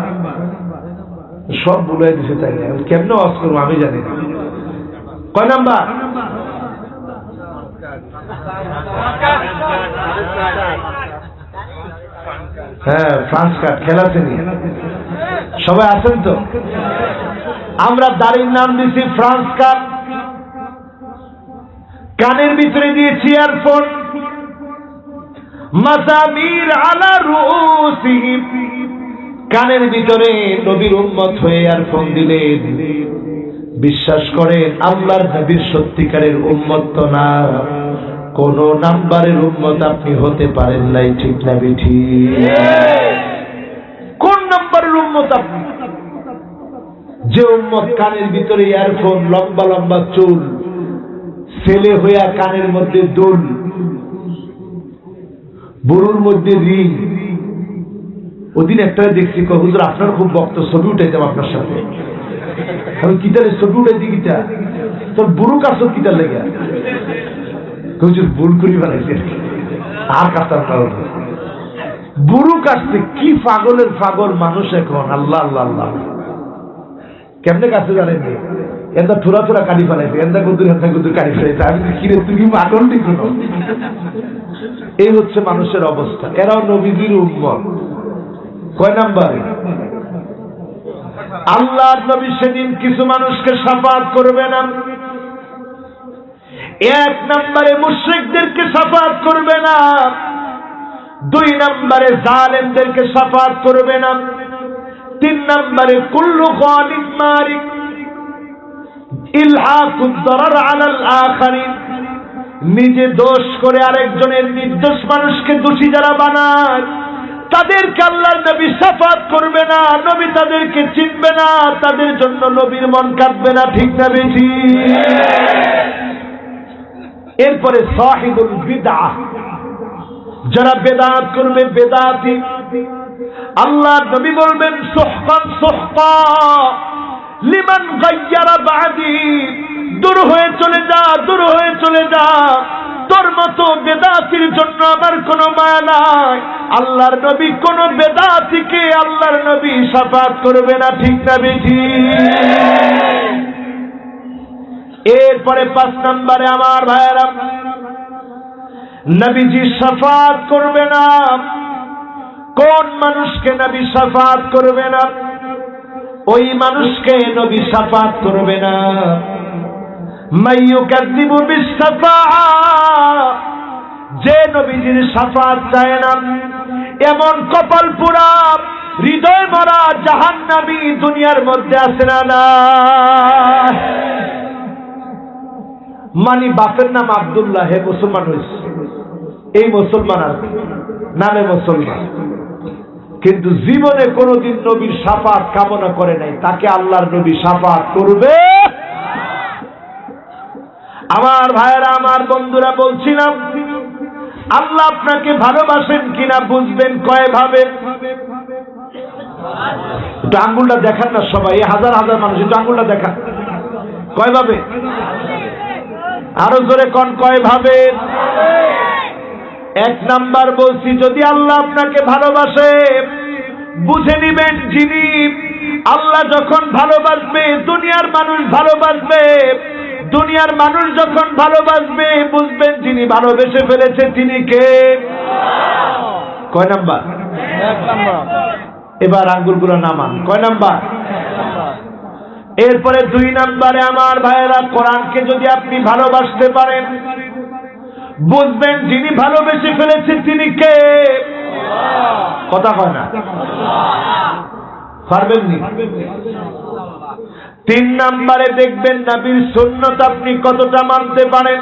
সব ভুলাই দিছে, তাই কেমনে ওয়াজ করবো আমি জানি না। কয় নাম্বার? হ্যাঁ, ফ্রান্স কাট খেলাতে নিয়ে সবাই আছেন তো? আমরা দাড়ির নাম দিছি ফ্রান্স কাট। কানের ভিতরে দিয়েছি ইয়ারফোন, মাযামির আলা রুউসিহিম, কানের ভিতরে নবীর উম্মত হয়ে ইয়ারফোন দিলেন। বিশ্বাস করেন আল্লাহর নবীর সত্যিকারের উম্মত তো না, কোন নাম্বারের উম্মত আপনি হতে পারেন নাই, ঠিক না বেঠি? কোন নাম্বারের উম্মত আপনি? যে উম্মত কানের ভিতরে ইয়ারফোন, লম্বা লম্বা চুল, ছেলে হইয়া কানের মধ্যে দুল, বুড়োর মধ্যে রিং। ওদিন একটা দেখছি, হুজুর আপনার খুব বক্ত, ছবি উঠাইতাম আপনার সাথে। আমি কিতারে ছবি উঠাইছি, কিতা তোর বুড়ো কাছ কিতার লেগে? হুজুর ভুল করি বানাইছে, আর কাতার বুড়ো কাটছে। কি পাগলের পাগল মানুষ এখন, আল্লাহ আল্লাহ আল্লাহ। কেমনে কাছে জানেন? এন্দা থোড়া থোড়া কালি ফেলাইছে, এন্দা কুদুর কালি ফেলাইছে। আমি কিরে তুমি পাগল ঠিক না? এই হচ্ছে মানুষের অবস্থা। এরাও নবীজির উম্মত। কয় নাম্বারে? আল্লাহর নবী সেদিন কিছু মানুষকে শাফাআত করবে না। এক নম্বরে মুশরিকদেরকে শাফাআত করবে না, দুই নম্বরে জালেমদেরকে শাফাআত করবে না, তিন নম্বরে কুল্লু খালিদ মারিক ইলহাকুদ দারার আলাল আখারিন, নিজে দোষ করে আরেকজনের নির্দোষ মানুষকে দোষী যারা বানায় তাদেরকে আল্লাহর নবী শাফাআত করবে না। নবী তাদেরকে চিনবে না, তাদের জন্য নবীর মন কাঁদবে না, ঠিক না বেশি? এরপরে সাহিবুল বিদআহ, যারা বেদাত করবে, বেদাতি, আল্লাহর নবী বলবেন সুহকান সুহকা লিমান গায়্যারা বাদি, দূর হয়ে চলে যা, দূর হয়ে চলে যা, তোর মতো বেদাতির জন্য আমার কোনো মায়া নাই। আল্লাহর নবী কোন বেদাতিকে আল্লাহর নবী শাফাআত করবে না, ঠিক না বেশি? এরপরে 5 নম্বরে আমার ভাইয়েরা, নবীজি শাফাআত করবে না। কোন মানুষকে নবী শাফাআত করবে না? ওই মানুষকে নবী শাফাআত করবে না মাইয়ুকাযযিবু বিশ-শাফাআহ, যে নবীজির শাফাআত চায় না, এমন কপাল পোড়া, হৃদয় মরা জাহান্নামী দুনিয়ার মধ্যে আছে না? মানি বাপের নাম আব্দুল্লাহ, হে মুসলমান হয়েছে, এই মুসলমান আছে, নামে মুসলমান, কিন্তু জীবনে কোনদিন নবীর শাফাআত কামনা করে নাই, তাকে আল্লাহর নবী শাফাআত করবে। আমার ভাইয়েরা, আমার বন্ধুরা, বলছিলাম আল্লাহ আপনাকে ভালোবাসেন কিনা বুঝবেন কয় ভাবে? একটু আঙ্গুলটা দেখান না সবাই, হাজার হাজার মানুষ, একটু আঙ্গুলটা দেখান। কয় ভাবে? আরো জোরে কোন কয় ভাবে? 1 নাম্বার বলছি, যদি আল্লাহ আপনাকে ভালোবাসে বুঝে নিবেন, যিনি আল্লাহ যখন ভালোবাসবে দুনিয়ার মানুষ ভালোবাসবে, দুনিয়ার মানুষ যখন ভালোবাসবে বুঝবেন যিনি ভালোবেসে ফেলেছে তিনি কে? কয় নাম্বার? 1 নাম্বার। এবার আঙ্গুলগুলো নামান। কয় নাম্বার? এরপরে 2 নাম্বারে আমার ভাইয়েরা, কোরআনকে যদি আপনি ভালোবাসতে পারেন বুঝবেন যিনি ভালোবেসে ফেলেছে তিনি কে? কথা কয় না? পারবেন নি? 3 নাম্বারে দেখবেন নবীর সুন্নাত আপনি কতটা মানতে পারেন।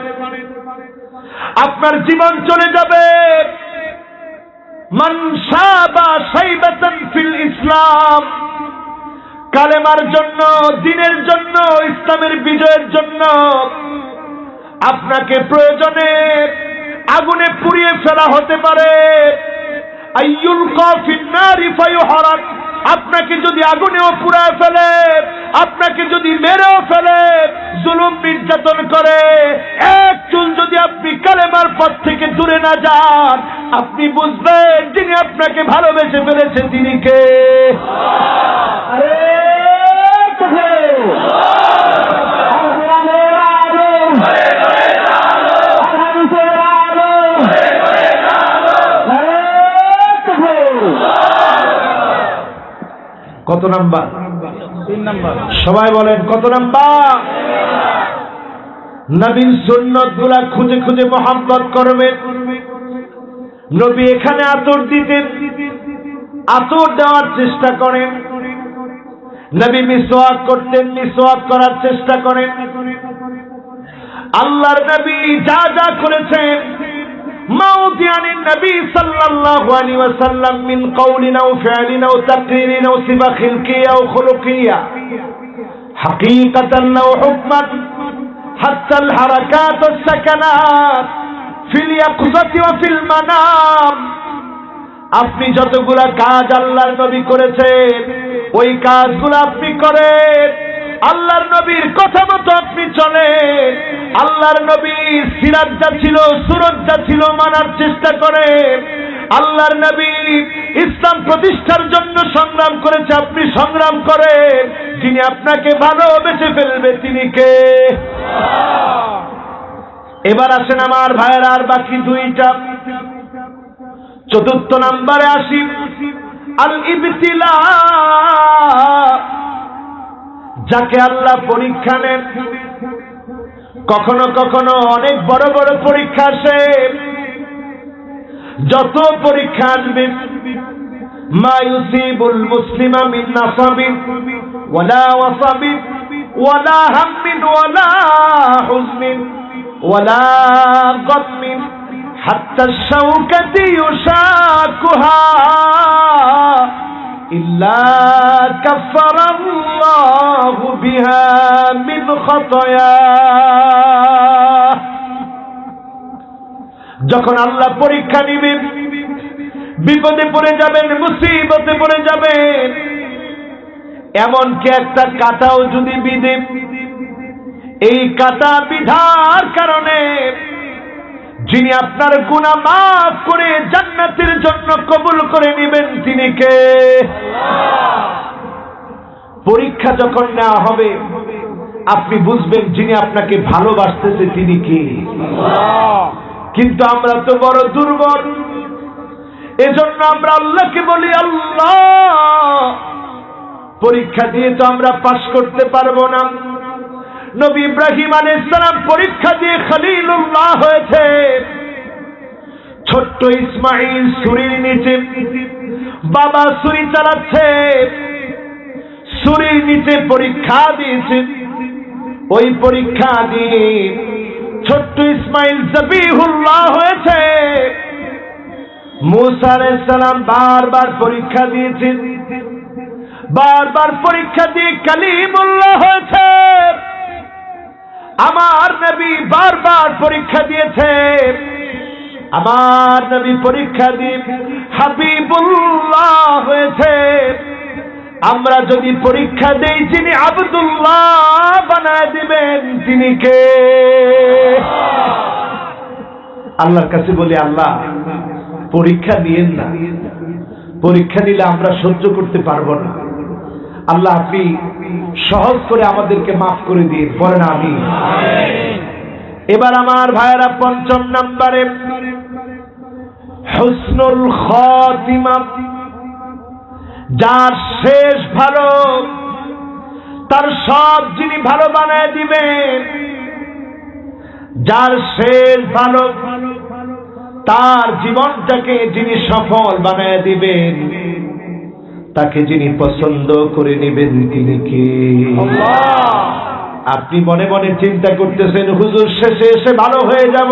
আপনার জীবন চলে যাবে মান শাবা শাইবাতান ফিল ইসলাম, কালেমার জন্য, দ্বীনের জন্য, ইসলামের বিজয়ের জন্য আপনাকে প্রয়োজনে আগুনে পুড়িয়ে ফেলা হতে পারে। আইয়ুলকা ফিন-নারি ফায়ুহরাক, আপনাকে যদি আগুনেও পুড়ায় ফেলে, আপনাকে যদি মেরেও ফেলে, জুলুম নির্যাতন করে, এক চুল যদি আপনি কালেমার পথ থেকে দূরে না যান, আপনি বুঝবেন যিনি আপনাকে ভালোবেসে ফেলেছে তিনি কে? কত নাম্বার? 3 নাম্বার। সবাই বলেন কত নাম্বার? নবীর সুন্নাত গুলা খুঁজে খুঁজে মহব্বত করবেন। নবী এখানে আতর দিতেন, আতর দেওয়ার চেষ্টা করেন। নবী মিসওয়াক করতেন, মিসওয়াক করার চেষ্টা করেন। আল্লাহর নবী যা যা করেছেন মাউদিয়ানিন নবী সাল্লাল্লাহু আলাইহি ওয়াসাল্লাম মিন কওলিন আও ফি'লিন আও তাকরিরিন আও সিফা খিলকিয়া আও খুলুকিয়া হাকীকাতান আও হুকমান হাত্তা আল হারাকাত ওয়াস সাকানাত ফিল ইয়াকযাতি ওয়া ফিল মানাম। আপনি যতগুলা কাজ আল্লাহর নবী করেছেন ওই কাজগুলো আপনি করেন, আল্লাহর নবীর কথা মতো আপনি চলেন, আল্লাহর নবীর সিরাত যা ছিল সুরত যা ছিল মানার চেষ্টা করেন। আল্লাহর নবী ইসলাম প্রতিষ্ঠার জন্য সংগ্রাম করেছে, আপনি সংগ্রাম করেন। যিনি আপনাকে ভালোবেসে ফেলবে তিনি কে? এবার আসেন আমার ভাইয়েরা, আর বাকি দুইটা। চতুর্থ নম্বরে আসি, আল ইবতিলা, যাকে আল্লাহ পরীক্ষা নেন। কখনো কখনো অনেক বড় বড় পরীক্ষা আসে। যত পরীক্ষা আসবে, মা ইউসিবুল মুসলিমা মিন নাসাবিন ওয়ালা ওয়াসাবিন ওয়ালা হাম্মিন ওয়ালা হুজনিন ওয়ালা গাম্মিন হাত্তা শাওকাতি ইউশাকুহা ইল্লা কাফারাল্লাহু বিহা মিন খাতায়া। যখন আল্লাহ পরীক্ষা নিবেন, বিপদে পড়ে যাবেন, মুসিবতে পড়ে যাবেন, এমনকি একটা কাঁটাও যদি বিধে, এই কাঁটা বিধার কারণে যিনি আপনার গুনাহ মাফ করে জান্নাতের জন্য কবুল করে নেবেন তিনি কে? পরীক্ষা যখন নেওয়া হবে আপনি বুঝবেন যিনি আপনাকে ভালোবাসতেছে তিনি কে। কিন্তু আমরা তো বড় দুর্বল, এজন্য আমরা আল্লাহকে বলি আল্লাহ, পরীক্ষা দিয়ে তো আমরা পাস করতে পারবো না। নবী ইব্রাহিম আলাইহিস সালাম পরীক্ষা দিয়ে খলিলুল্লাহ হয়েছে। ছোট্ট ইসমাইল ছুরির নিচে, বাবা ছুরি চালাচ্ছে, ছুরির নিচে পরীক্ষা দিয়েছে। ওই পরীক্ষা দিয়ে ছোট্ট ইসমাইল জবিহুল্লাহ হয়েছে। মুসা আলাইহিস সালাম বারবার পরীক্ষা দিয়েছেন, বারবার পরীক্ষা দিয়ে কালিমুল্লাহ হয়েছে। আমার নবী বারবার পরীক্ষা দিয়েছে, আমার নবী পরীক্ষা দিয়ে হাবিবুল্লাহ হয়েছে। আমরা যদি পরীক্ষা দেই যিনি আব্দুল্লাহ বানায় দিবেন তিনি কে? আল্লাহর কাছে বলি আল্লাহ পরীক্ষা দিয়েন না, পরীক্ষা দিলে আমরা সহ্য করতে পারবো না। আল্লাহ আপনি সহজ করে আমাদেরকে মাফ করে দিন, পড়েন আমিন। এবার আমার ভাইয়েরা পঞ্চম নম্বরে হুসনুল খাতিমা, যার শেষ ভালো, তার সব যিনি ভালো বানায় দিবেন। যার শেষ ভালো, তার জীবনটাকে যিনি সফল বানায় দিবেন, তাকে যিনি পছন্দ করে নেবেন তিনি কে? আপনি মনে মনে চিন্তা করতেছেন হুজুর শেষে এসে ভালো হয়ে যাব,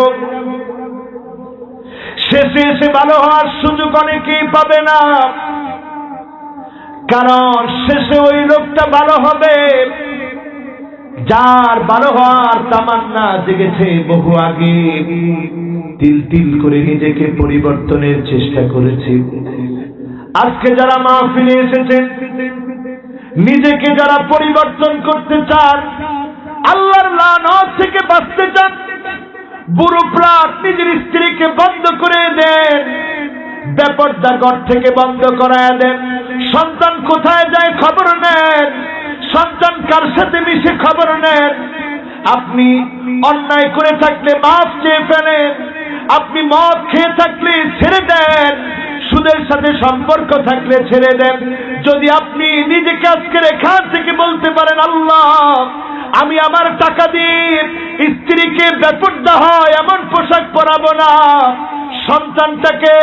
শেষে এসে ভালো হওয়ার সুযোগ অনেকেই পাবে না। কারণ শেষে ওই লোকটা ভালো হবে যার ভালো হওয়ার তামান্না জেগেছে বহু আগে, তিল তিল করে নিজেকে পরিবর্তনের চেষ্টা করেছে। আজকে যারা মাহফিলে এসেছেন, নিজেকে যারা পরিবর্তন করতে চান, আল্লাহর লানত থেকে বাঁচতে চান, বুড়ো প্রাণ নিজের স্ত্রীকে বন্ধ করে দেন, বেপরদা ঘর থেকে বন্ধ করায় দেন, সন্তান কোথায় যায় খবর নেন, সন্তান কার সাথে মিশে খবর নেন। আপনি অন্যায় করে থাকলে মাফ চেয়ে ফেলেন, আপনি মদ খেয়ে থাকলে ছেড়ে দেন, সুদের সাথে সম্পর্ক থাকলে ছেড়ে দেন। যদি আপনি নিজেকে আজকের এখান থেকে বলতে পারেন আল্লাহ আমি আমার টাকা দিয়ে স্ত্রীকে বেপরদা হয় এমন পোশাক পরাবো না, সন্তানটাকে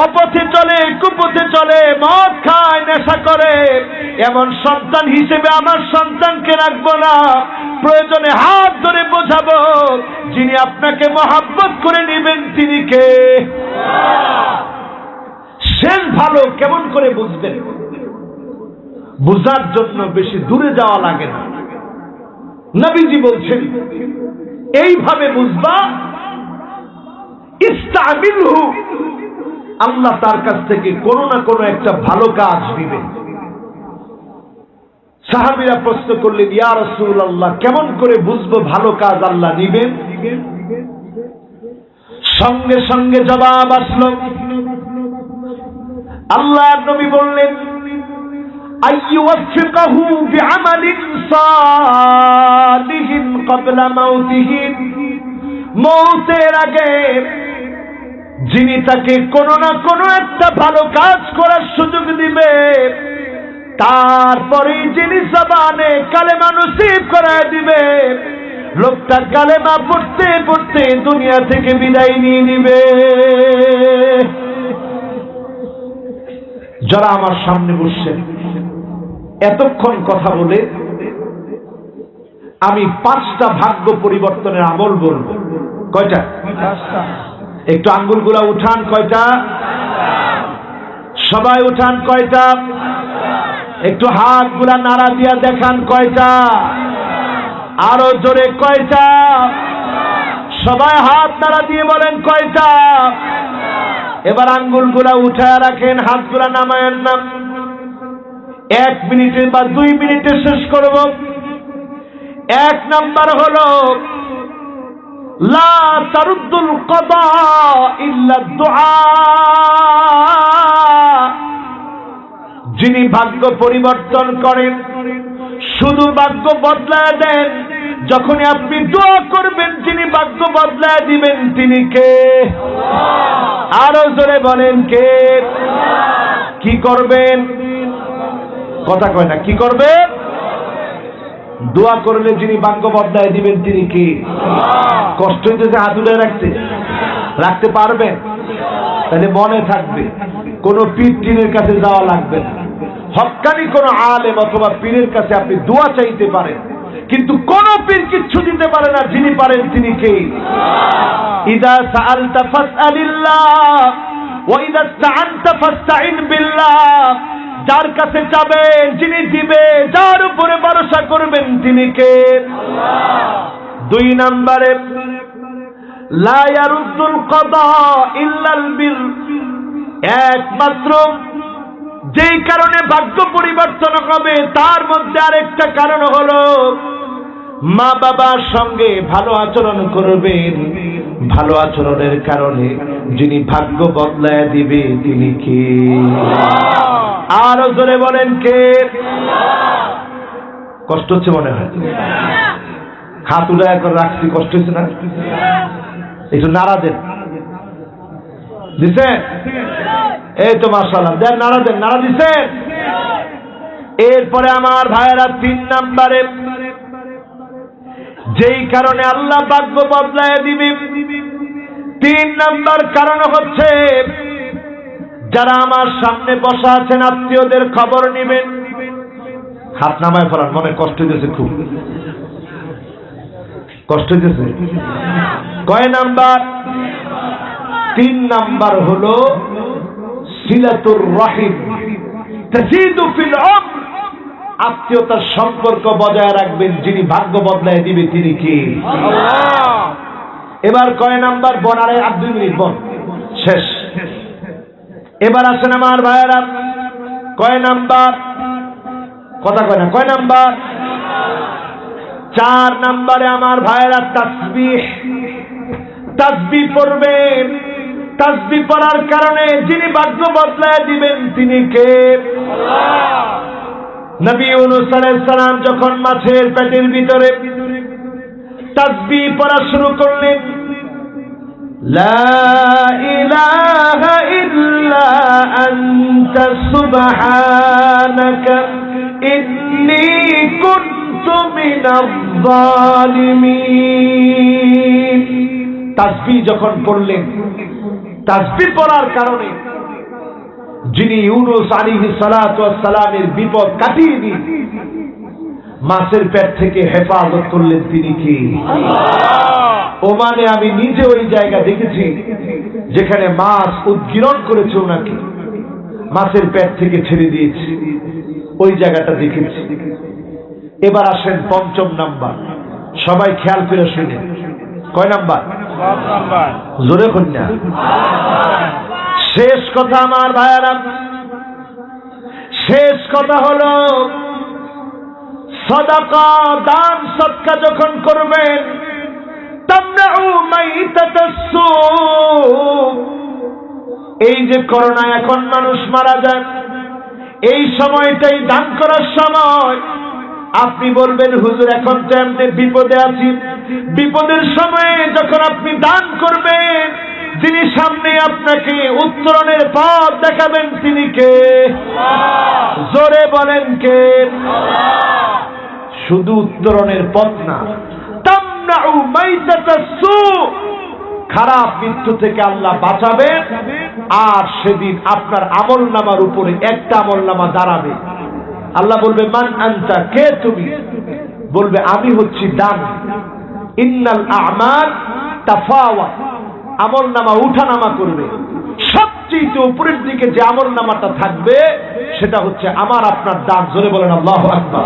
অপথে চলে, কুপথে চলে, মদ খায়, নেশা করে এমন সন্তান হিসেবে আমার সন্তানকে রাখবো না। প্রয়োজনে হাত ধরে বোঝাবো, যিনি আপনাকে মহাব্বত করে নেবেন তিনি কে? শেষ ভালো কেমন করে বুঝবেন? বুঝার জন্য বেশি দূরে যাওয়া লাগে না। নবীজি বলছেন এইভাবে বুঝবা, ইস্তামিলহু, আল্লাহ তার কাছ থেকে কোনো না কোনো একটা ভালো কাজ দিবেন। সাহাবীরা প্রশ্ন করলেন, ইয়া রাসূলুল্লাহ, কেমন করে বুঝবো ভালো কাজ আল্লাহ নিবেন? সঙ্গে সঙ্গে জবাব আসলো, আল্লাহর নবী বললেন, আইয়ুওয়াফিকাহু বিআমালিন সালিহিন ক্বাবলা মাউতিহি, মওতের আগে যিনি তাকে কোনো না কোনো একটা ভালো কাজ করার সুযোগ দিবে, তারপরে যিনি জবানে কালেমা নসিব করায় দিবে, লোকটা কালেমা পড়তে পড়তে দুনিয়া থেকে বিদায় নিয়ে নিবে। যারা আমার সামনে বসছেন, এতক্ষণ কথা বলে আমি 5টা ভাগ্য পরিবর্তনের আমল বলবো। কয়টা? একটু আঙ্গুলগুলা উঠান। কয়টা? সবাই উঠান। কয়টা? একটু হাতগুলা নাড়া দিয়া দেখান। কয়টা? আরো জোরে। কয়টা? সবাই হাত নাড়া দিয়ে বলেন কয়টা? এবার আঙ্গুলগুলা উঠায় রাখেন, হাতগুলা নামায়েন না। 1 মিনিটে বা 2 মিনিটে শেষ করব। 1 নাম্বার হলো, লা তারুদ্দুল কদা ইল্লা দুআ, যিনি ভাগ্য পরিবর্তন করেন, শুধু ভাগ্য বদলায় দেন যখনই আপনি দোয়া করবেন, যিনি ভাগ্য বদলায় দিবেন তিনি কে? আরো জোরে বলেন কে? কি করবেন? কথা কয় না। কি করবেন? দোয়া করলে যিনি ভাগ্য বদলায় দিবেন তিনি কি? কষ্ট হইতেছে হাত তুলে রাখতে পারবেন? তাহলে মনে থাকবে, কোন পীর টিনের কাছে যাওয়া লাগবে না। হক্কানি কোন আলেম অথবা পীরের কাছে আপনি দোয়া চাইতে পারেন, কিন্তু কোন পীর কিচ্ছু দিতে পারে না, যিনি পারেন তিনি কে? ইদা সাআলতা ফাসআলিল্লাহ ওয়া ইদা ইসতাআনতা ফাসতাইন বিল্লাহ, যার কাছে যাবেন যিনি দিবে, যার উপরে ভরসা করবেন তিনি কে? আল্লাহ। 2 নম্বরে, লা ইয়ারুদ্দুল কদা ইল্লাল বির, একমাত্র যেই কারণে ভাগ্য পরিবর্তন হবে তার মধ্যে আরেকটা কারণ হলো, মা বাবার সঙ্গে ভালো আচরণ করবেন। ভালো আচরণের কারণে যিনি ভাগ্য বদলায় দিবে তিনি কে? আরো জোরে বলেন কে? কষ্ট হচ্ছে মনে হয়? হাত উঠায় করে রাখছি, কষ্ট হচ্ছে না? একটু নাড়া দেন। দিছেন? এই তো মাশাআল্লাহ, দেন নাড়া দেন। নাড়া দিছেন? এরপরে আমার ভাইয়েরা 3 নম্বরে, যেই কারণে আল্লাহ ভাগ্য বদলায় দিবে, 3 নম্বর কারণ হচ্ছে, যারা আমার সামনে বসা আছেন আত্মীয়দের খবর নেবেন। হাত নামায় ফেলান, মনে কষ্ট হইতেছে, খুব কষ্ট হইতেছে। কয় নাম্বার? 3 নাম্বার হলো সিলাতুর রহিম তাজিদু ফিল উমর, আত্মীয়তার সম্পর্ক বজায় রাখবেন, যিনি ভাগ্য বদলায় দিবে তিনি কি? আল্লাহ। এবার কয় নাম্বার? বনারে 2 মিনিট বন, শেষ। এবার আসেন আমার ভাইয়েরা, কয় নাম্বার? কথা কয় না। কয় নাম্বার? 4 নাম্বারে আমার ভাইয়েরা তাসবিহ। তাসবিহ পড়বেন। তাসবিহ পড়ার কারণে যিনি ভাগ্য বদলায় দিবেন তিনি কে? আল্লাহ। নবী ইউনূস আলাইহিস সালাম যখন মাছের পেটের ভিতরে তাসবিহ পড়া শুরু করলেন, লা ইলাহা ইল্লা আনতা সুবহানাকা ইন্নী কুনতু কুনতু মিনাজ-জালিমিন। তাসবিহ যখন পড়লেন, তাসবিহ পড়ার কারণে যিনি ইউনূস আলাইহিস সালাতু ওয়াস সালামের বিপদ কাটিয়ে দিয়ে মাছের পেট থেকে হেফাজত করলেন, তিনি কি? ওমানে আমি নিজে ওই জায়গা দেখেছি যেখানে মাছ উদ্গীরণ করেছে, ওনাকে মাছের পেট থেকে ছেড়ে দিয়েছে, ওই জায়গাটা দেখেছি। এবার আসেন পঞ্চম নাম্বার, সবাই খেয়াল করে শুনেন। কয় নাম্বার? জোরে কন্যা। শেষ কথা আমার ভাইয়ারা, শেষ কথা হলো সাদাকা, দান সদকা যখন করবেন, তামনাউ মাইতাতাস সুক। এই যে করোনা, এখন মানুষ মারা যায়, এই সময়টাই দান করার সময়। আপনি বলবেন হুজুর এখন তো এমনি বিপদে আছি, বিপদের সময়ে যখন আপনি দান করবেন, যিনি সামনে আপনাকে উত্তরণের পথ দেখাবেন তিনি কে? জোরে বলেন কে? শুধু উত্তরণের পথ না, তামনাউ মাইতাতাস সুক, খারাপ মৃত্যু থেকে আল্লাহ বাঁচাবেন। আর সেদিন আপনার আমলনামার উপরে একটা আমলনামা দাঁড়াবে, আল্লাহ বলবে মান আনতা, কে তুমি? বলবে আমি হচ্ছি দান। ইন্নাল আ'মাল তাফাওয়াত, আমলনামা উঠানামা করবে। সবচেয়ে উপরের দিকে যে আমলনামাটা থাকবে সেটা হচ্ছে আমার আপনার দান। জোরে বলেন আল্লাহু আকবার।